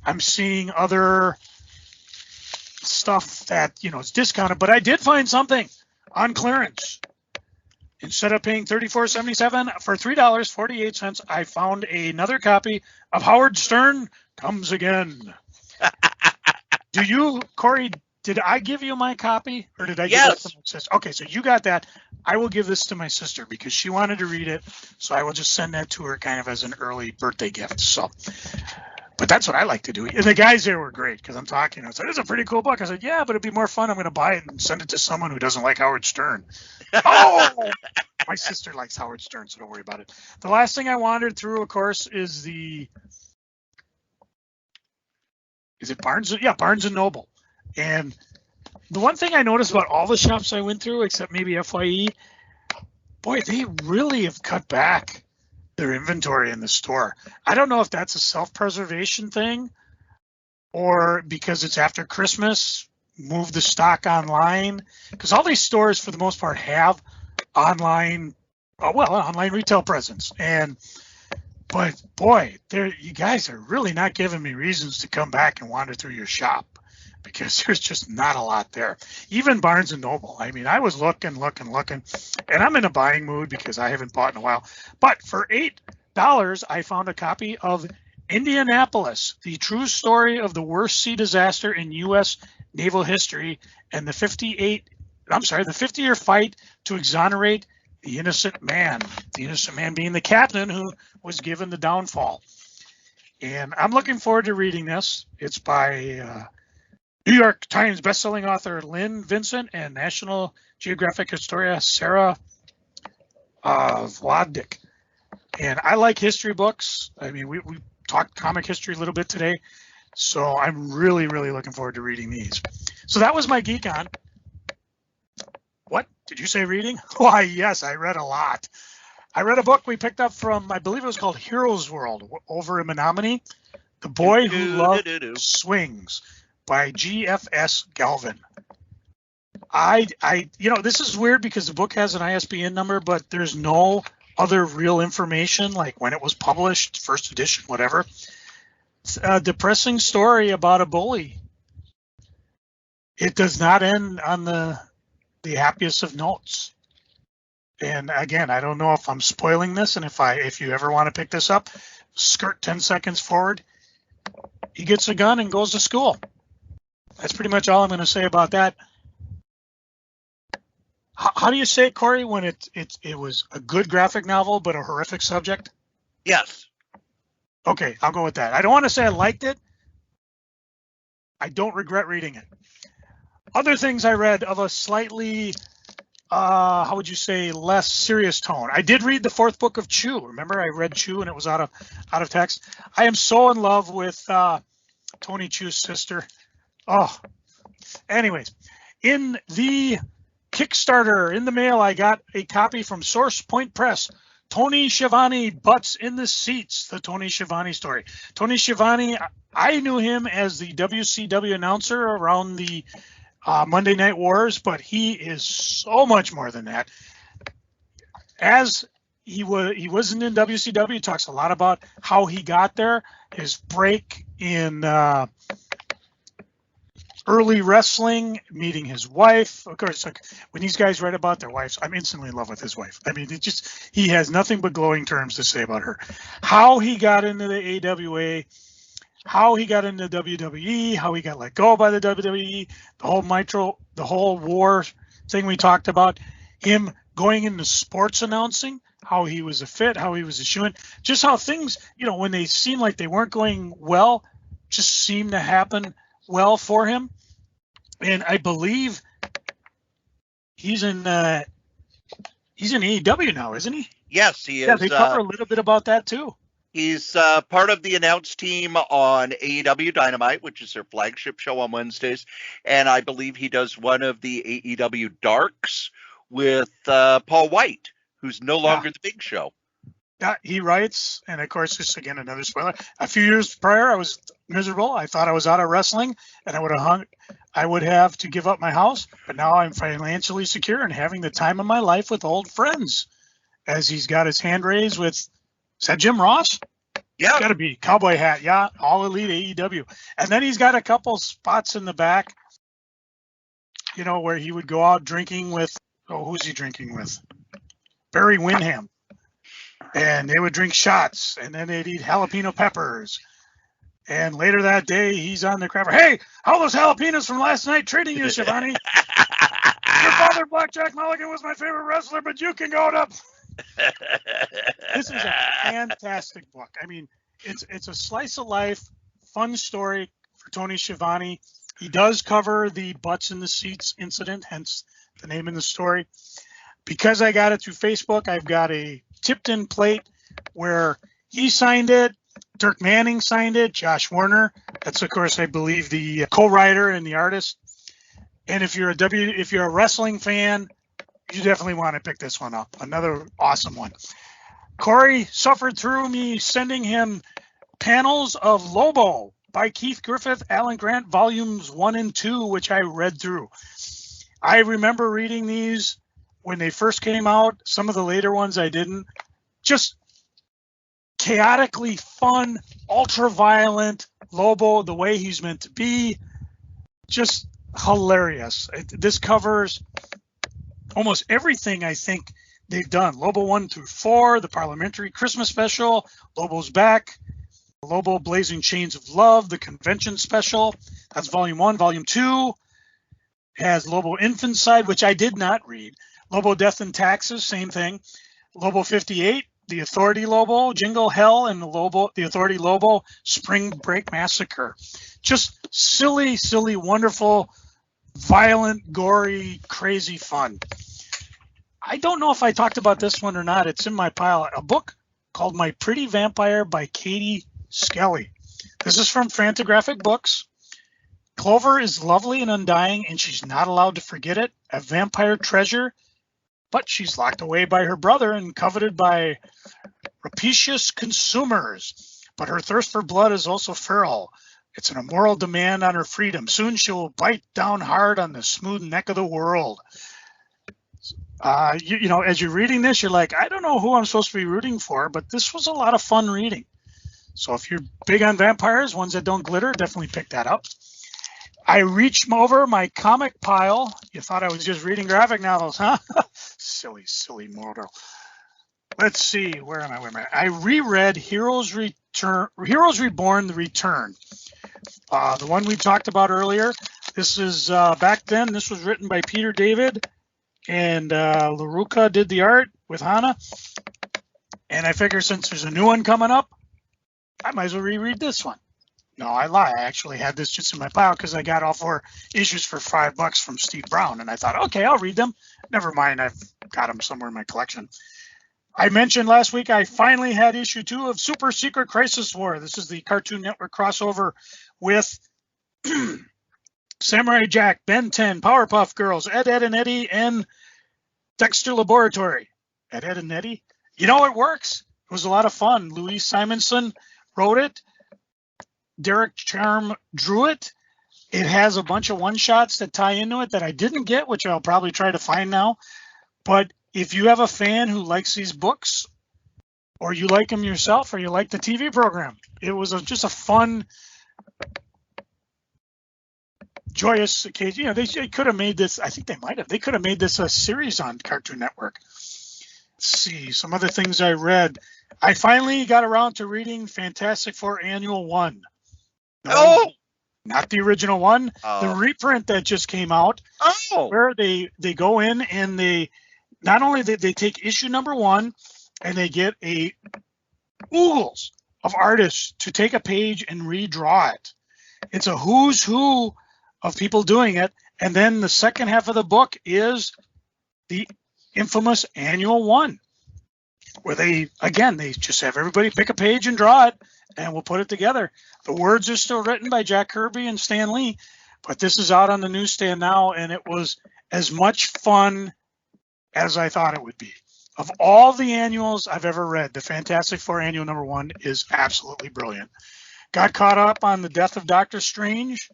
I'm seeing other stuff that, is discounted, but I did find something on clearance. Instead of paying $34.77 for $3.48, I found another copy of Howard Stern Comes Again. Do you, Cory, did I give you my copy or did I give that to my sister? Okay, so you got that. I will give this to my sister because she wanted to read it. So I will just send that to her kind of as an early birthday gift. So, but that's what I like to do. And the guys there were great because I'm talking. I said, it's a pretty cool book. I said, yeah, but it'd be more fun. I'm going to buy it and send it to someone who doesn't like Howard Stern. Oh, my sister likes Howard Stern, so don't worry about it. The last thing I wandered through, of course, is Barnes? Yeah, Barnes and Noble. And the one thing I noticed about all the shops I went through, except maybe FYE, boy, they really have cut back their inventory in the store. I don't know if that's a self-preservation thing or because it's after Christmas, move the stock online. Because all these stores, for the most part, have online retail presence. But boy, you guys are really not giving me reasons to come back and wander through your shop because there's just not a lot there. Even Barnes and Noble. I mean, I was looking, and I'm in a buying mood because I haven't bought in a while. But for $8, I found a copy of Indianapolis, the true story of the worst sea disaster in U.S. naval history, and the 50-year fight to exonerate the innocent man being the captain who was given the downfall. And I'm looking forward to reading this. It's by New York Times bestselling author Lynn Vincent and National Geographic historian Sarah Vladek. And I like history books. I mean, we talked comic history a little bit today. So I'm really, really looking forward to reading these. So that was my Geek On. What? Did you say reading? Why, yes, I read a lot. I read a book we picked up from, I believe it was called Heroes World over in Menominee. The Boy Who Loved Swings by G.F.S. Galvin. This is weird because the book has an ISBN number, but there's no other real information, like when it was published, first edition, whatever. It's a depressing story about a bully. It does not end on the happiest of notes. And again, I don't know if I'm spoiling this, and if you ever want to pick this up, skirt 10 seconds forward, he gets a gun and goes to school. That's pretty much all I'm going to say about that. How do you say it, Cory, when it was a good graphic novel but a horrific subject? Yes. Okay, I'll go with that. I don't want to say I liked it. I don't regret reading it. Other things I read of a slightly, how would you say, less serious tone. I did read the fourth book of Chew. Remember, I read Chew and it was out of text. I am so in love with Tony Chew's sister. Oh, anyways, in the Kickstarter in the mail, I got a copy from Source Point Press. Tony Schiavone Butts in the Seats, the Tony Schiavone story. Tony Schiavone, I knew him as the WCW announcer around the Monday Night Wars, but he is so much more than that. As he wasn't in WCW, he talks a lot about how he got there, his break in early wrestling, meeting his wife. Of course, like when these guys write about their wives, I'm instantly in love with his wife. I mean, he has nothing but glowing terms to say about her. How he got into the AWA, how he got into WWE, how he got let go by the WWE, the whole war thing we talked about, him going into sports announcing, how he was a fit, how he was a shoo-in, just how things, when they seemed like they weren't going well, just seemed to happen well for him. And I believe he's in AEW now, isn't he? Yes, he is. Yeah, they cover a little bit about that too. He's part of the announce team on AEW Dynamite, which is their flagship show on Wednesdays. And I believe he does one of the AEW Darks with Paul White, who's no longer the Big Show. Yeah, he writes, and of course, this again another spoiler. A few years prior, I was miserable. I thought I was out of wrestling, and I would have to give up my house. But now I'm financially secure and having the time of my life with old friends. As he's got his hand raised with, is that Jim Ross? Yeah, got to be cowboy hat. Yeah, all elite AEW, and then he's got a couple spots in the back. Where he would go out drinking with. Oh, who's he drinking with? Barry Windham. And they would drink shots, and then they'd eat jalapeno peppers. And later that day, he's on the crapper. Hey, how those jalapenos from last night treating you, Shivani? Your father, Blackjack Mulligan, was my favorite wrestler, but you can go to. This is a fantastic book. I mean, it's a slice of life, fun story for Tony Schiavone. He does cover the butts in the seats incident, hence the name in the story. Because I got it through Facebook, I've got a tipped-in plate where he signed it, Dirk Manning signed it, Josh Werner. That's, of course, I believe the co-writer and the artist. And if you're a wrestling fan, you definitely want to pick this one up. Another awesome one. Cory suffered through me sending him panels of Lobo by Keith Griffith, Alan Grant, volumes 1 and 2, which I read through. I remember reading these when they first came out. Some of the later ones I didn't. Just chaotically fun, ultra-violent Lobo, the way he's meant to be. Just hilarious. This covers almost everything I think they've done. Lobo 1 through 4, the Parliamentary Christmas Special, Lobo's Back, Lobo Blazing Chains of Love, the Convention Special. That's Volume 1. Volume 2 has Lobo Infanticide, which I did not read. Lobo Death and Taxes, same thing. Lobo 58, the Authority Lobo, Jingle Hell, and the Authority Lobo Spring Break Massacre. Just silly, wonderful, violent, gory, crazy fun. I don't know if I talked about this one or not. It's in my pile. A book called My Pretty Vampire by Katie Skelly. This is from Fantagraphic Books. Clover is lovely and undying, and she's not allowed to forget it. A vampire treasure, but she's locked away by her brother and coveted by rapacious consumers. But her thirst for blood is also feral. It's an immoral demand on her freedom. Soon she'll bite down hard on the smooth neck of the world. As you're reading this, you're like, I don't know who I'm supposed to be rooting for, but this was a lot of fun reading. So if you're big on vampires, ones that don't glitter, definitely pick that up. I reached over my comic pile. You thought I was just reading graphic novels, huh? Silly mortal. Let's see, where am I? I reread Heroes Reborn: The Return. The one we talked about earlier. This is back then. This was written by Peter David, and LaRucca did the art with Hannah. And I figure since there's a new one coming up, I might as well reread this one. No, I lie. I actually had this just in my pile because I got all 4 issues for $5 from Steve Brown, and I thought, okay, I'll read them. Never mind, I've got them somewhere in my collection. I mentioned last week I finally had issue 2 of Super Secret Crisis War. This is the Cartoon Network crossover with Samurai Jack, Ben 10, Powerpuff Girls, Ed, and Eddie, and Dexter Laboratory. Ed, and Eddie? You know, it works. It was a lot of fun. Louise Simonson wrote it. Derek Charm drew it. It has a bunch of one-shots that tie into it that I didn't get, which I'll probably try to find now. But if you have a fan who likes these books, or you like them yourself, or you like the TV program, it was just a fun joyous occasion. They could have made this. I think they might have. They could have made this a series on Cartoon Network. Let's see some other things I read. I finally got around to reading Fantastic Four Annual 1. No, not the original one. The reprint that just came out. Where they go in and they not only they take issue number 1 and they get a oodles of artists to take a page and redraw it. It's a who's who of people doing it. And then the second half of the book is the infamous Annual 1, where they just have everybody pick a page and draw it, and we'll put it together. The words are still written by Jack Kirby and Stan Lee, but this is out on the newsstand now, and it was as much fun as I thought it would be. Of all the annuals I've ever read, the Fantastic Four Annual number 1 is absolutely brilliant. Got caught up on the death of Doctor Strange,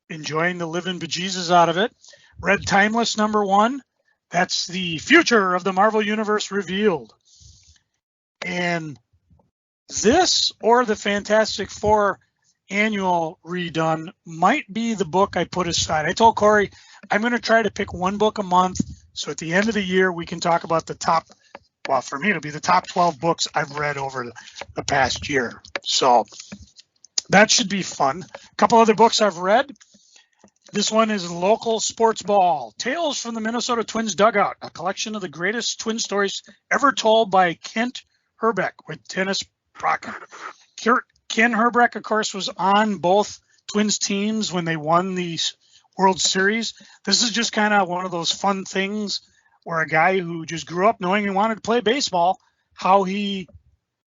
enjoying the living bejesus out of it. Read Timeless number 1. That's the future of the Marvel Universe revealed. And this or the Fantastic Four Annual redone might be the book I put aside. I told Cory I'm going to try to pick one book a month, so at the end of the year we can talk about the top, well, for me it'll be the top 12 books I've read over the past year. So that should be fun. A couple other books I've read. This one is Local Sports Ball, Tales from the Minnesota Twins Dugout, a collection of the greatest Twin stories ever told by Kent Herbeck with Dennis Brocken. Ken Herbeck, of course, was on both Twins teams when they won the World Series. This is just kind of one of those fun things where a guy who just grew up knowing he wanted to play baseball, how he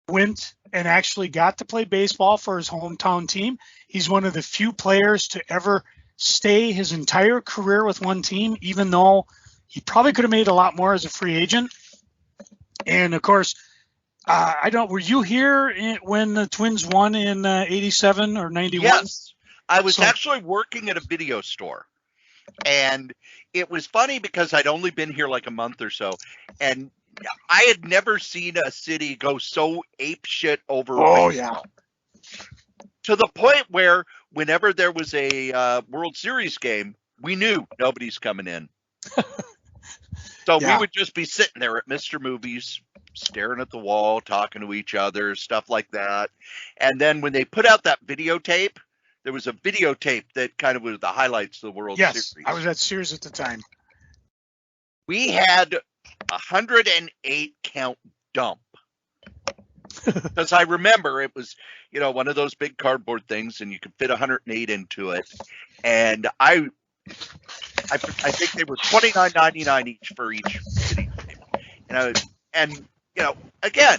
went and actually got to play baseball for his hometown team. He's one of the few players to ever stay his entire career with one team, even though he probably could have made a lot more as a free agent. And of course, were you here when the Twins won in 87 or 91? Yes, I was actually working at a video store, and it was funny because I'd only been here like a month or so, and I had never seen a city go so apeshit over baseball. To the point where whenever there was a World Series game, we knew nobody's coming in. So we would just be sitting there at Mr. Movies, staring at the wall, talking to each other, stuff like that. And then when they put out that videotape, there was a videotape that kind of was the highlights of the World Series. Yes, I was at Sears at the time. We had 108 count dump. Because I remember it was, one of those big cardboard things, and you could fit 108 into it. And I think they were $29.99 each for each city. And again,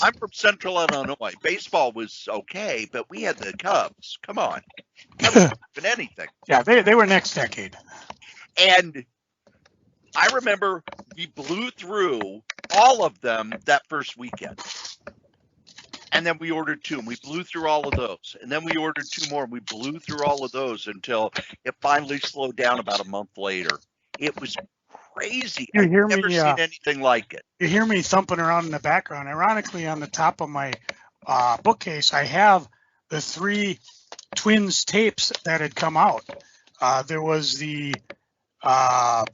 I'm from Central Illinois. Baseball was okay, but we had the Cubs. Come on, Cubs than anything. Yeah, they were next decade. And I remember we blew through all of them that first weekend. And then we ordered 2, and we blew through all of those. And then we ordered 2 more, and we blew through all of those until it finally slowed down about a month later. It was crazy. I've never seen anything like it. You hear me thumping around in the background. Ironically, on the top of my bookcase, I have the 3 Twins tapes that had come out. There was the all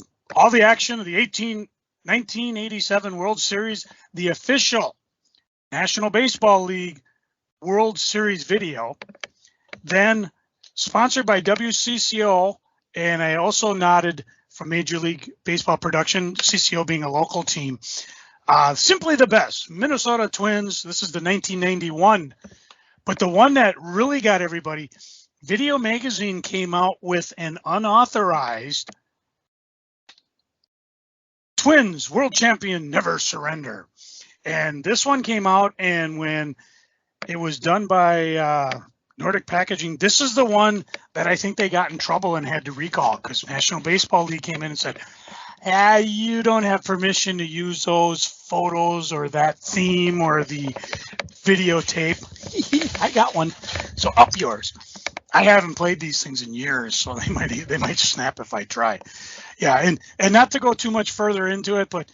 the action of the 1987 World Series, the official National Baseball League World Series video, then sponsored by WCCO, and I also nodded from Major League Baseball production, CCO being a local team. Simply the best, Minnesota Twins. This is the 1991, but the one that really got everybody, Video Magazine came out with an unauthorized Twins World Champion Never Surrender. And this one came out, and when it was done by Nordic Packaging, this is the one that I think they got in trouble and had to recall because National Baseball League came in and said, you don't have permission to use those photos or that theme or the videotape. I got one, so up yours. I haven't played these things in years, so they might snap if I try. Yeah, and not to go too much further into it, but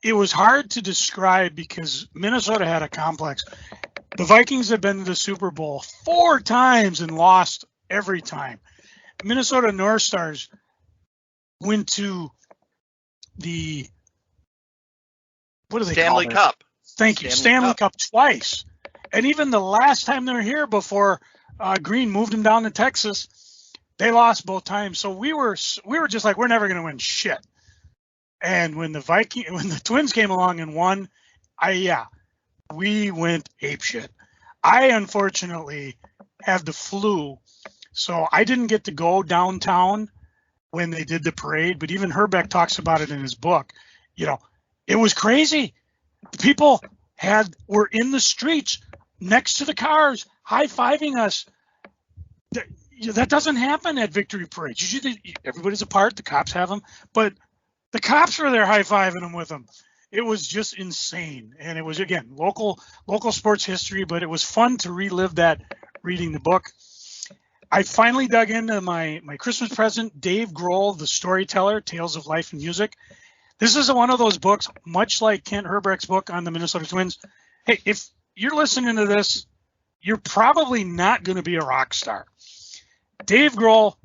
it was hard to describe because Minnesota had a complex. The Vikings have been to the Super Bowl 4 times and lost every time. Minnesota North Stars went to the, what do they Stanley call it? Cup. Thank you, Stanley Cup twice. And even the last time they were here before Green moved them down to Texas, they lost both times. So we were just like, we're never going to win shit. And when the Twins came along and won, we went apeshit. I unfortunately have the flu, so I didn't get to go downtown when they did the parade. But even Herbeck talks about it in his book. You know, it was crazy. People were in the streets next to the cars, high-fiving us. That doesn't happen at victory parades. Usually everybody's apart, the cops have them, but the cops were there high-fiving them with them. It was just insane. And it was, again, local sports history, but it was fun to relive that reading the book. I finally dug into my Christmas present, Dave Grohl, The Storyteller, Tales of Life and Music. This is one of those books, much like Kent Herbeck's book on the Minnesota Twins. Hey, if you're listening to this, you're probably not going to be a rock star. Dave Grohl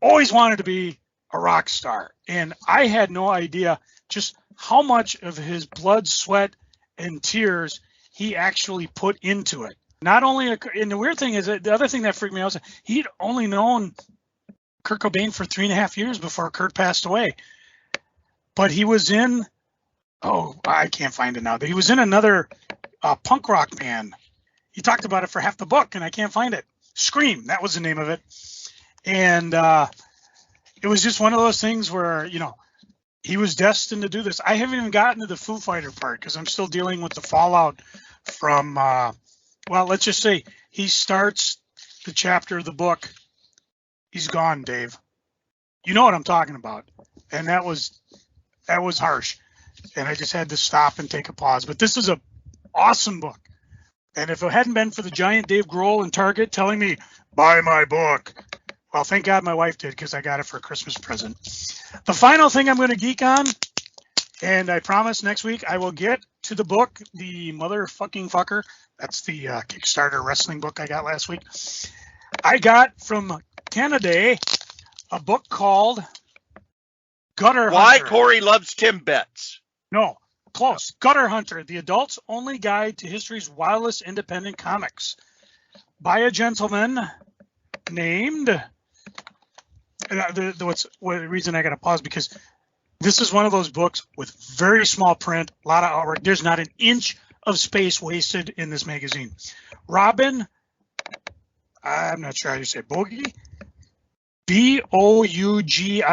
always wanted to be a rock star, and I had no idea just how much of his blood, sweat, and tears he actually put into it. Not only, and the weird thing is that the other thing that freaked me out was he'd only known Kurt Cobain for 3.5 years before Kurt passed away. But he was in, I can't find it now. He was in another punk rock band. He talked about it for half the book, and I can't find it. Scream, that was the name of it. And it was just one of those things where, you know, he was destined to do this. I haven't even gotten to the Foo Fighter part because I'm still dealing with the fallout from, let's just say he starts the chapter of the book. He's gone, Dave. You know what I'm talking about. And that was harsh. And I just had to stop and take a pause. But this is an awesome book. And if it hadn't been for the giant Dave Grohl in Target telling me, buy my book, well, thank God my wife did because I got it for a Christmas present. The final thing I'm going to geek on, and I promise next week I will get to the book, The Motherfucking Fucker. That's the Kickstarter wrestling book I got last week. I got from Canada a book called Gutter Why Hunter. Cory loves Timbits. No, close. Gutter Hunter, the adult's only guide to history's wildest independent comics, by a gentleman named. The reason I got to pause because this is one of those books with very small print, a lot of artwork. There's not an inch of space wasted in this magazine. Robin, I'm not sure how you say it, Bogie, Bougie.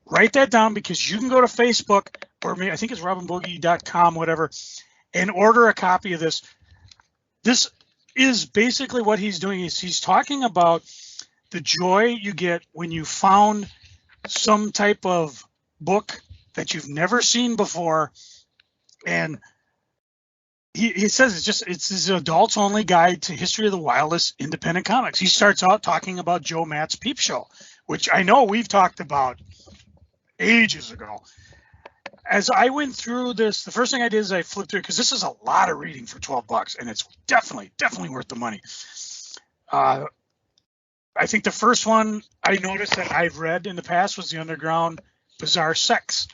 Write that down because you can go to Facebook or maybe I think it's robinbogie.com, whatever, and order a copy of this. This is basically what he's doing is he's talking about the joy you get when you found some type of book that you've never seen before. And he says it's his adults only guide to history of the wildest independent comics. He starts out talking about Joe Matt's Peep Show, which I know we've talked about ages ago. As I went through this, the first thing I did is I flipped through because this is a lot of reading for $12, and it's definitely worth the money. I think the first one I noticed that I've read in the past was The Underground Bizarre Sex.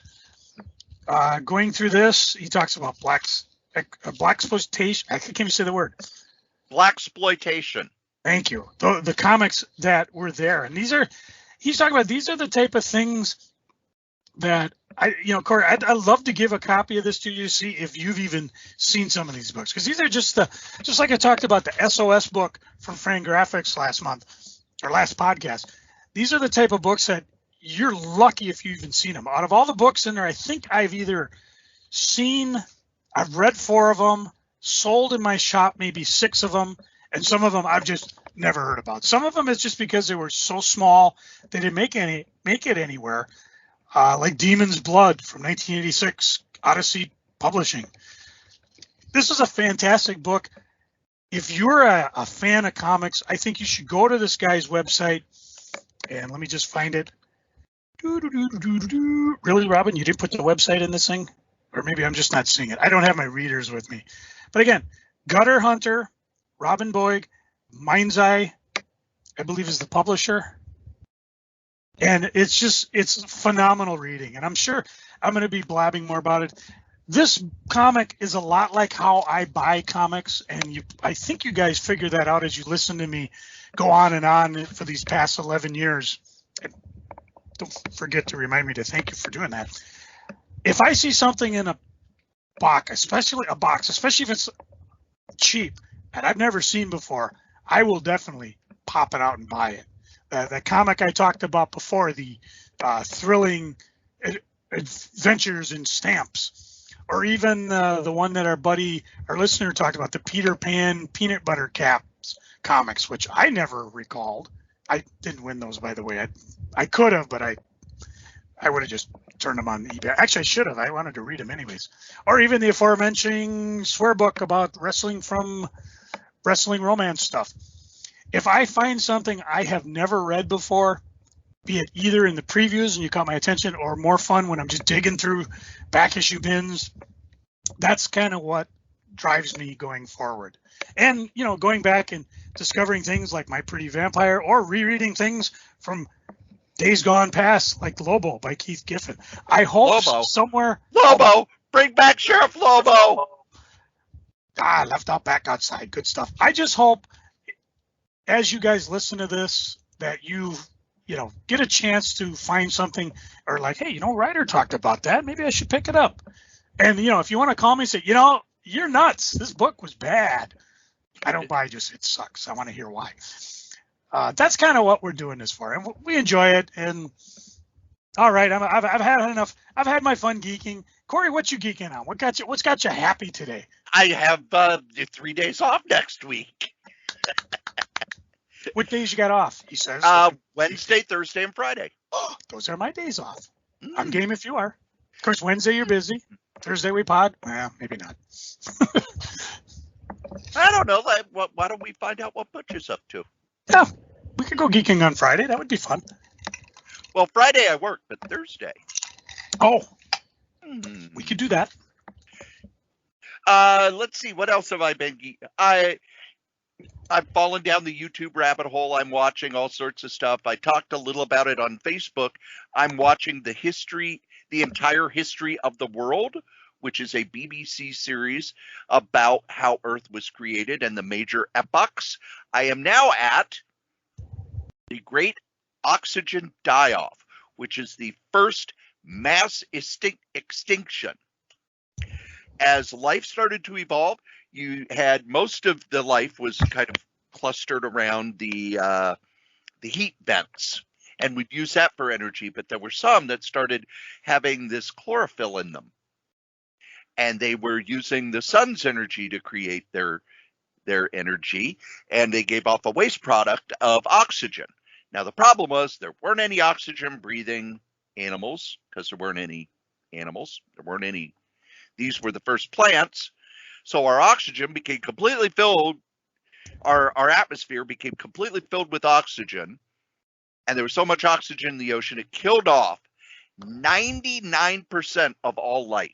Going through this, he talks about black exploitation. I can't even say the word. Blaxploitation. Thank you. The comics that were there, and he's talking about these are the type of things that Cory, I'd love to give a copy of this to you to see if you've even seen some of these books because these are just like I talked about the SOS book from Frank Graphics last podcast. These are the type of books that you're lucky if you've even seen them. Out of all the books in there, I think I've read 4 of them, sold in my shop maybe 6 of them, and some of them I've just never heard about. Some of them it's just because they were so small they didn't make it anywhere. Like Demon's Blood from 1986, Odyssey Publishing. This is a fantastic book. If you're a fan of comics, I think you should go to this guy's website. And let me just find it. Really, Robin? You didn't put the website in this thing? Or maybe I'm just not seeing it. I don't have my readers with me. But again, Gutter Hunter, Robin Boyd, Mind's Eye, I believe is the publisher. And it's phenomenal reading. And I'm sure I'm going to be blabbing more about it. This comic is a lot like how I buy comics. And I think you guys figure that out as you listen to me go on and on for these past 11 years. And don't forget to remind me to thank you for doing that. If I see something in a box, especially if it's cheap and I've never seen before, I will definitely pop it out and buy it. The comic I talked about before, the thrilling adventures in stamps, or even the one that our listener talked about, the Peter Pan peanut butter caps comics, which I never recalled. I didn't win those, by the way. I could have, but I would have just turned them on eBay. Actually, I should have. I wanted to read them anyways. Or even the aforementioned swear book about wrestling romance stuff. If I find something I have never read before, be it either in the previews and you caught my attention, or more fun when I'm just digging through back issue bins, that's kind of what drives me going forward. And, going back and discovering things like My Pretty Vampire, or rereading things from days gone past, like Lobo by Keith Giffen. I hope somewhere. Lobo! Bring back Sheriff Lobo! Left out, back outside. Good stuff. I just hope, as you guys listen to this, that you get a chance to find something, or like, hey, Rider talked about that. Maybe I should pick it up. And, if you want to call me and say, you're nuts. This book was bad. I don't buy just it sucks. I want to hear why. That's kind of what we're doing this for. And we enjoy it. And all right, I've had enough. I've had my fun geeking. Cory, what you geeking on? What's got you happy today? I have 3 days off next week. What days you got off? He says. Wednesday, Thursday, and Friday. Oh, those are my days off. I'm game if you are. Of course, Wednesday you're busy. Thursday we pod. Well, maybe not. I don't know. Why don't we find out what Butch is up to? Yeah, we could go geeking on Friday. That would be fun. Well, Friday I work, but Thursday. Oh, we could do that. Let's see. What else have I been geeking? I've fallen down the YouTube rabbit hole. I'm watching all sorts of stuff. I talked a little about it on Facebook. I'm watching the entire history of the world, which is a BBC series about how Earth was created and the major epochs. I am now at the Great Oxygen Die-Off, which is the first mass extinction. As life started to evolve, you had most of the life was kind of clustered around the heat vents, and we'd use that for energy. But there were some that started having this chlorophyll in them, and they were using the sun's energy to create their energy, and they gave off a waste product of oxygen. Now the problem was there weren't any oxygen breathing animals, because there weren't any animals. There weren't any. These were the first plants. So our oxygen became completely filled, our atmosphere became completely filled with oxygen, and there was so much oxygen in the ocean, it killed off 99% of all life.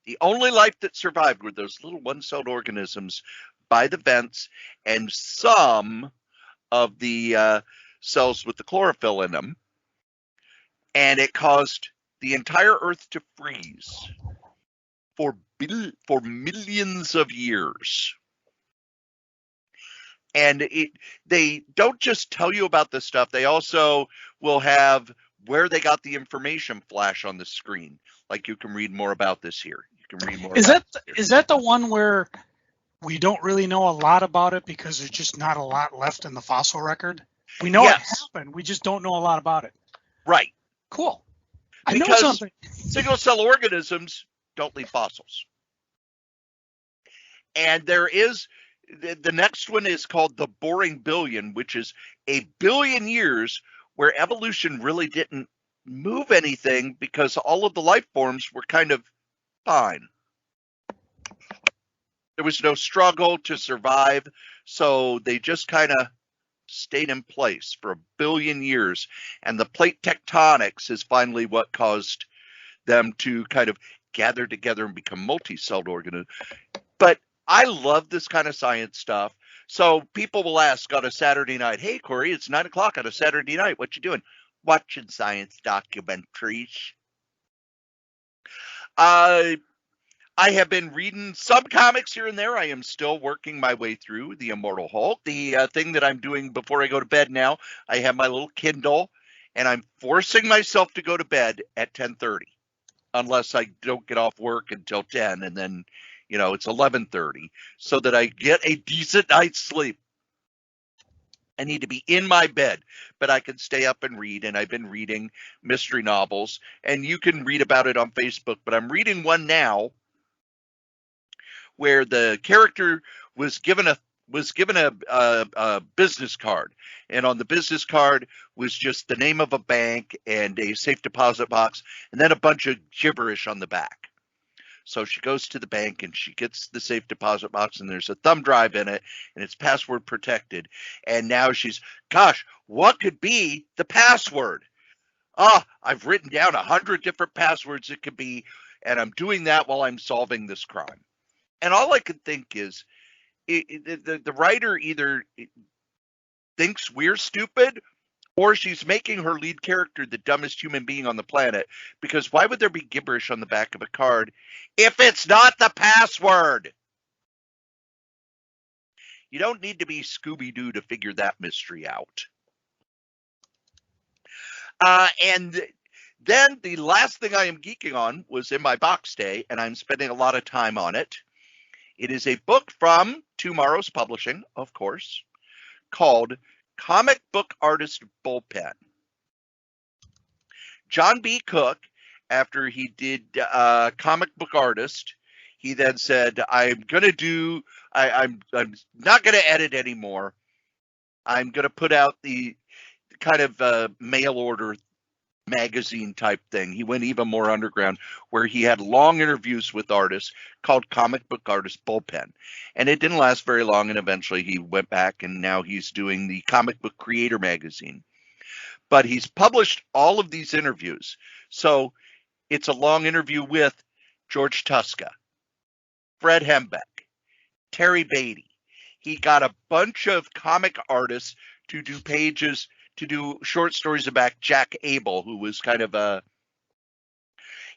The only life that survived were those little one-celled organisms by the vents, and some of the cells with the chlorophyll in them, and it caused the entire Earth to freeze for millions of years. And they don't just tell you about this stuff, they also will have where they got the information flash on the screen. Like, you can read more about this here. You can read more. Is that the one where we don't really know a lot about it because there's just not a lot left in the fossil record? We know it happened, we just don't know a lot about it. Right. Cool. Because I know something. Single-cell organisms don't leave fossils. And there is, the next one is called the Boring Billion, which is a billion years where evolution really didn't move anything because all of the life forms were kind of fine. There was no struggle to survive, so they just kind of stayed in place for a billion years. And the plate tectonics is finally what caused them to kind of gather together and become multi-celled organisms. But I love this kind of science stuff. So people will ask on a Saturday night, "Hey, Cory, it's 9 o'clock on a Saturday night. What you doing?" "Watching science documentaries." I have been reading some comics here and there. I am still working my way through The Immortal Hulk. The thing that I'm doing before I go to bed now, I have my little Kindle, and I'm forcing myself to go to bed at 10:30, unless I don't get off work until 10, and then, it's 11:30, so that I get a decent night's sleep. I need to be in my bed, but I can stay up and read, and I've been reading mystery novels, and you can read about it on Facebook, but I'm reading one now where the character was given a business card, and on the business card was just the name of a bank and a safe deposit box, and then a bunch of gibberish on the back. So she goes to the bank and she gets the safe deposit box, and there's a thumb drive in it, and it's password protected. And now gosh, what could be the password? I've written down 100 different passwords it could be, and I'm doing that while I'm solving this crime. And all I could think is the writer either thinks we're stupid, or she's making her lead character the dumbest human being on the planet, because why would there be gibberish on the back of a card if it's not the password? You don't need to be Scooby-Doo to figure that mystery out. And then the last thing I am geeking on was in my box day, and I'm spending a lot of time on it. It is a book from Tomorrow's Publishing, of course, called Comic Book Artist Bullpen. John B. Cook, after he did Comic Book Artist, he then said, I'm not going to edit anymore. I'm going to put out the kind of mail order magazine type thing. He went even more underground, where he had long interviews with artists called Comic Book Artist Bullpen. And it didn't last very long, and eventually he went back, and now he's doing the Comic Book Creator magazine. But he's published all of these interviews. So it's a long interview with George Tuska, Fred Hembeck, Terry Beatty. He got a bunch of comic artists to do short stories about Jack Abel, who was kind of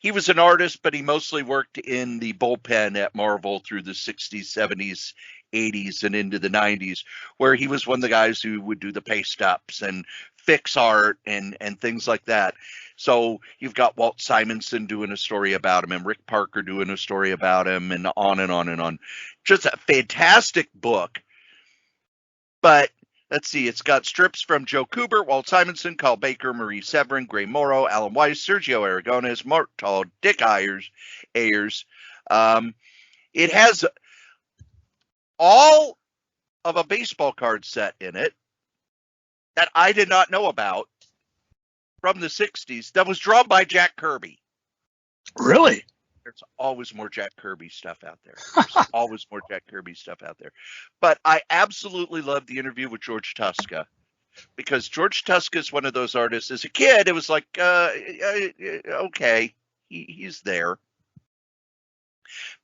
he was an artist, but he mostly worked in the bullpen at Marvel through the 60s, 70s, 80s, and into the 90s, where he was one of the guys who would do the paste ups and fix art and things like that. So you've got Walt Simonson doing a story about him, and Rick Parker doing a story about him, and on and on and on. Just a fantastic book. But let's see, it's got strips from Joe Kubert, Walt Simonson, Carl Baker, Marie Severin, Gray Morrow, Alan Weiss, Sergio Aragonés, Mark Tall, Dick Ayers. It has all of a baseball card set in it that I did not know about from the 60s that was drawn by Jack Kirby. Really? There's always more Jack Kirby stuff out there. There's always more Jack Kirby stuff out there. But I absolutely loved the interview with George Tuska, because George Tuska is one of those artists. As a kid, it was like, okay, he's there.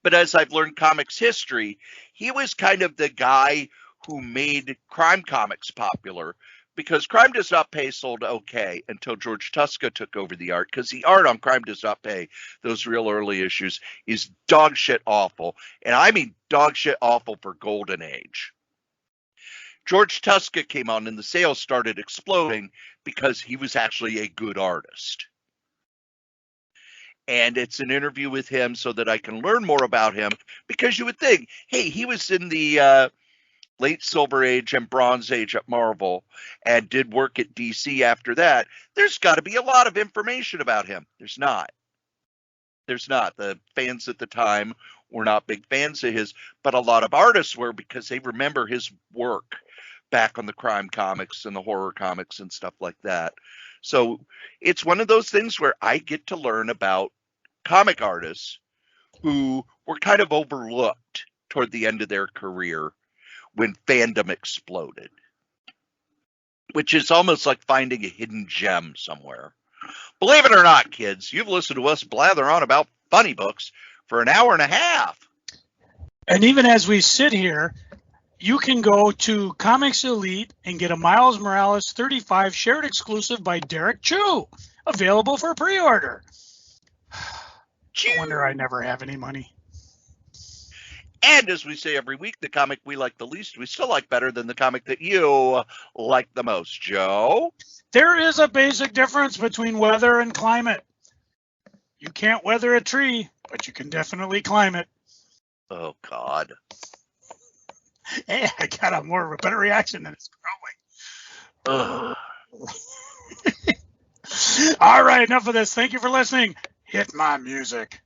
But as I've learned comics history, he was kind of the guy who made crime comics popular, because Crime Does Not Pay sold okay until George Tuska took over the art, because the art on Crime Does Not Pay, those real early issues, is dog shit awful. And I mean dog shit awful for Golden Age. George Tuska came on and the sales started exploding because he was actually a good artist. And it's an interview with him so that I can learn more about him, because you would think, hey, he was in the late Silver Age and Bronze Age at Marvel and did work at DC after that. There's got to be a lot of information about him. There's not. The fans at the time were not big fans of his, but a lot of artists were, because they remember his work back on the crime comics and the horror comics and stuff like that. So it's one of those things where I get to learn about comic artists who were kind of overlooked toward the end of their career when fandom exploded, which is almost like finding a hidden gem somewhere. Believe it or not, kids, you've listened to us blather on about funny books for an hour and a half. And even as we sit here, you can go to Comics Elite and get a Miles Morales 35 shared exclusive by Derek Chu, available for pre-order. No wonder I never have any money. And as we say every week, the comic we like the least, we still like better than the comic that you like the most, Joe. There is a basic difference between weather and climate. You can't weather a tree, but you can definitely climb it. Oh, God. Hey, I got a better reaction than it's growing. All right, enough of this. Thank you for listening. Hit my music.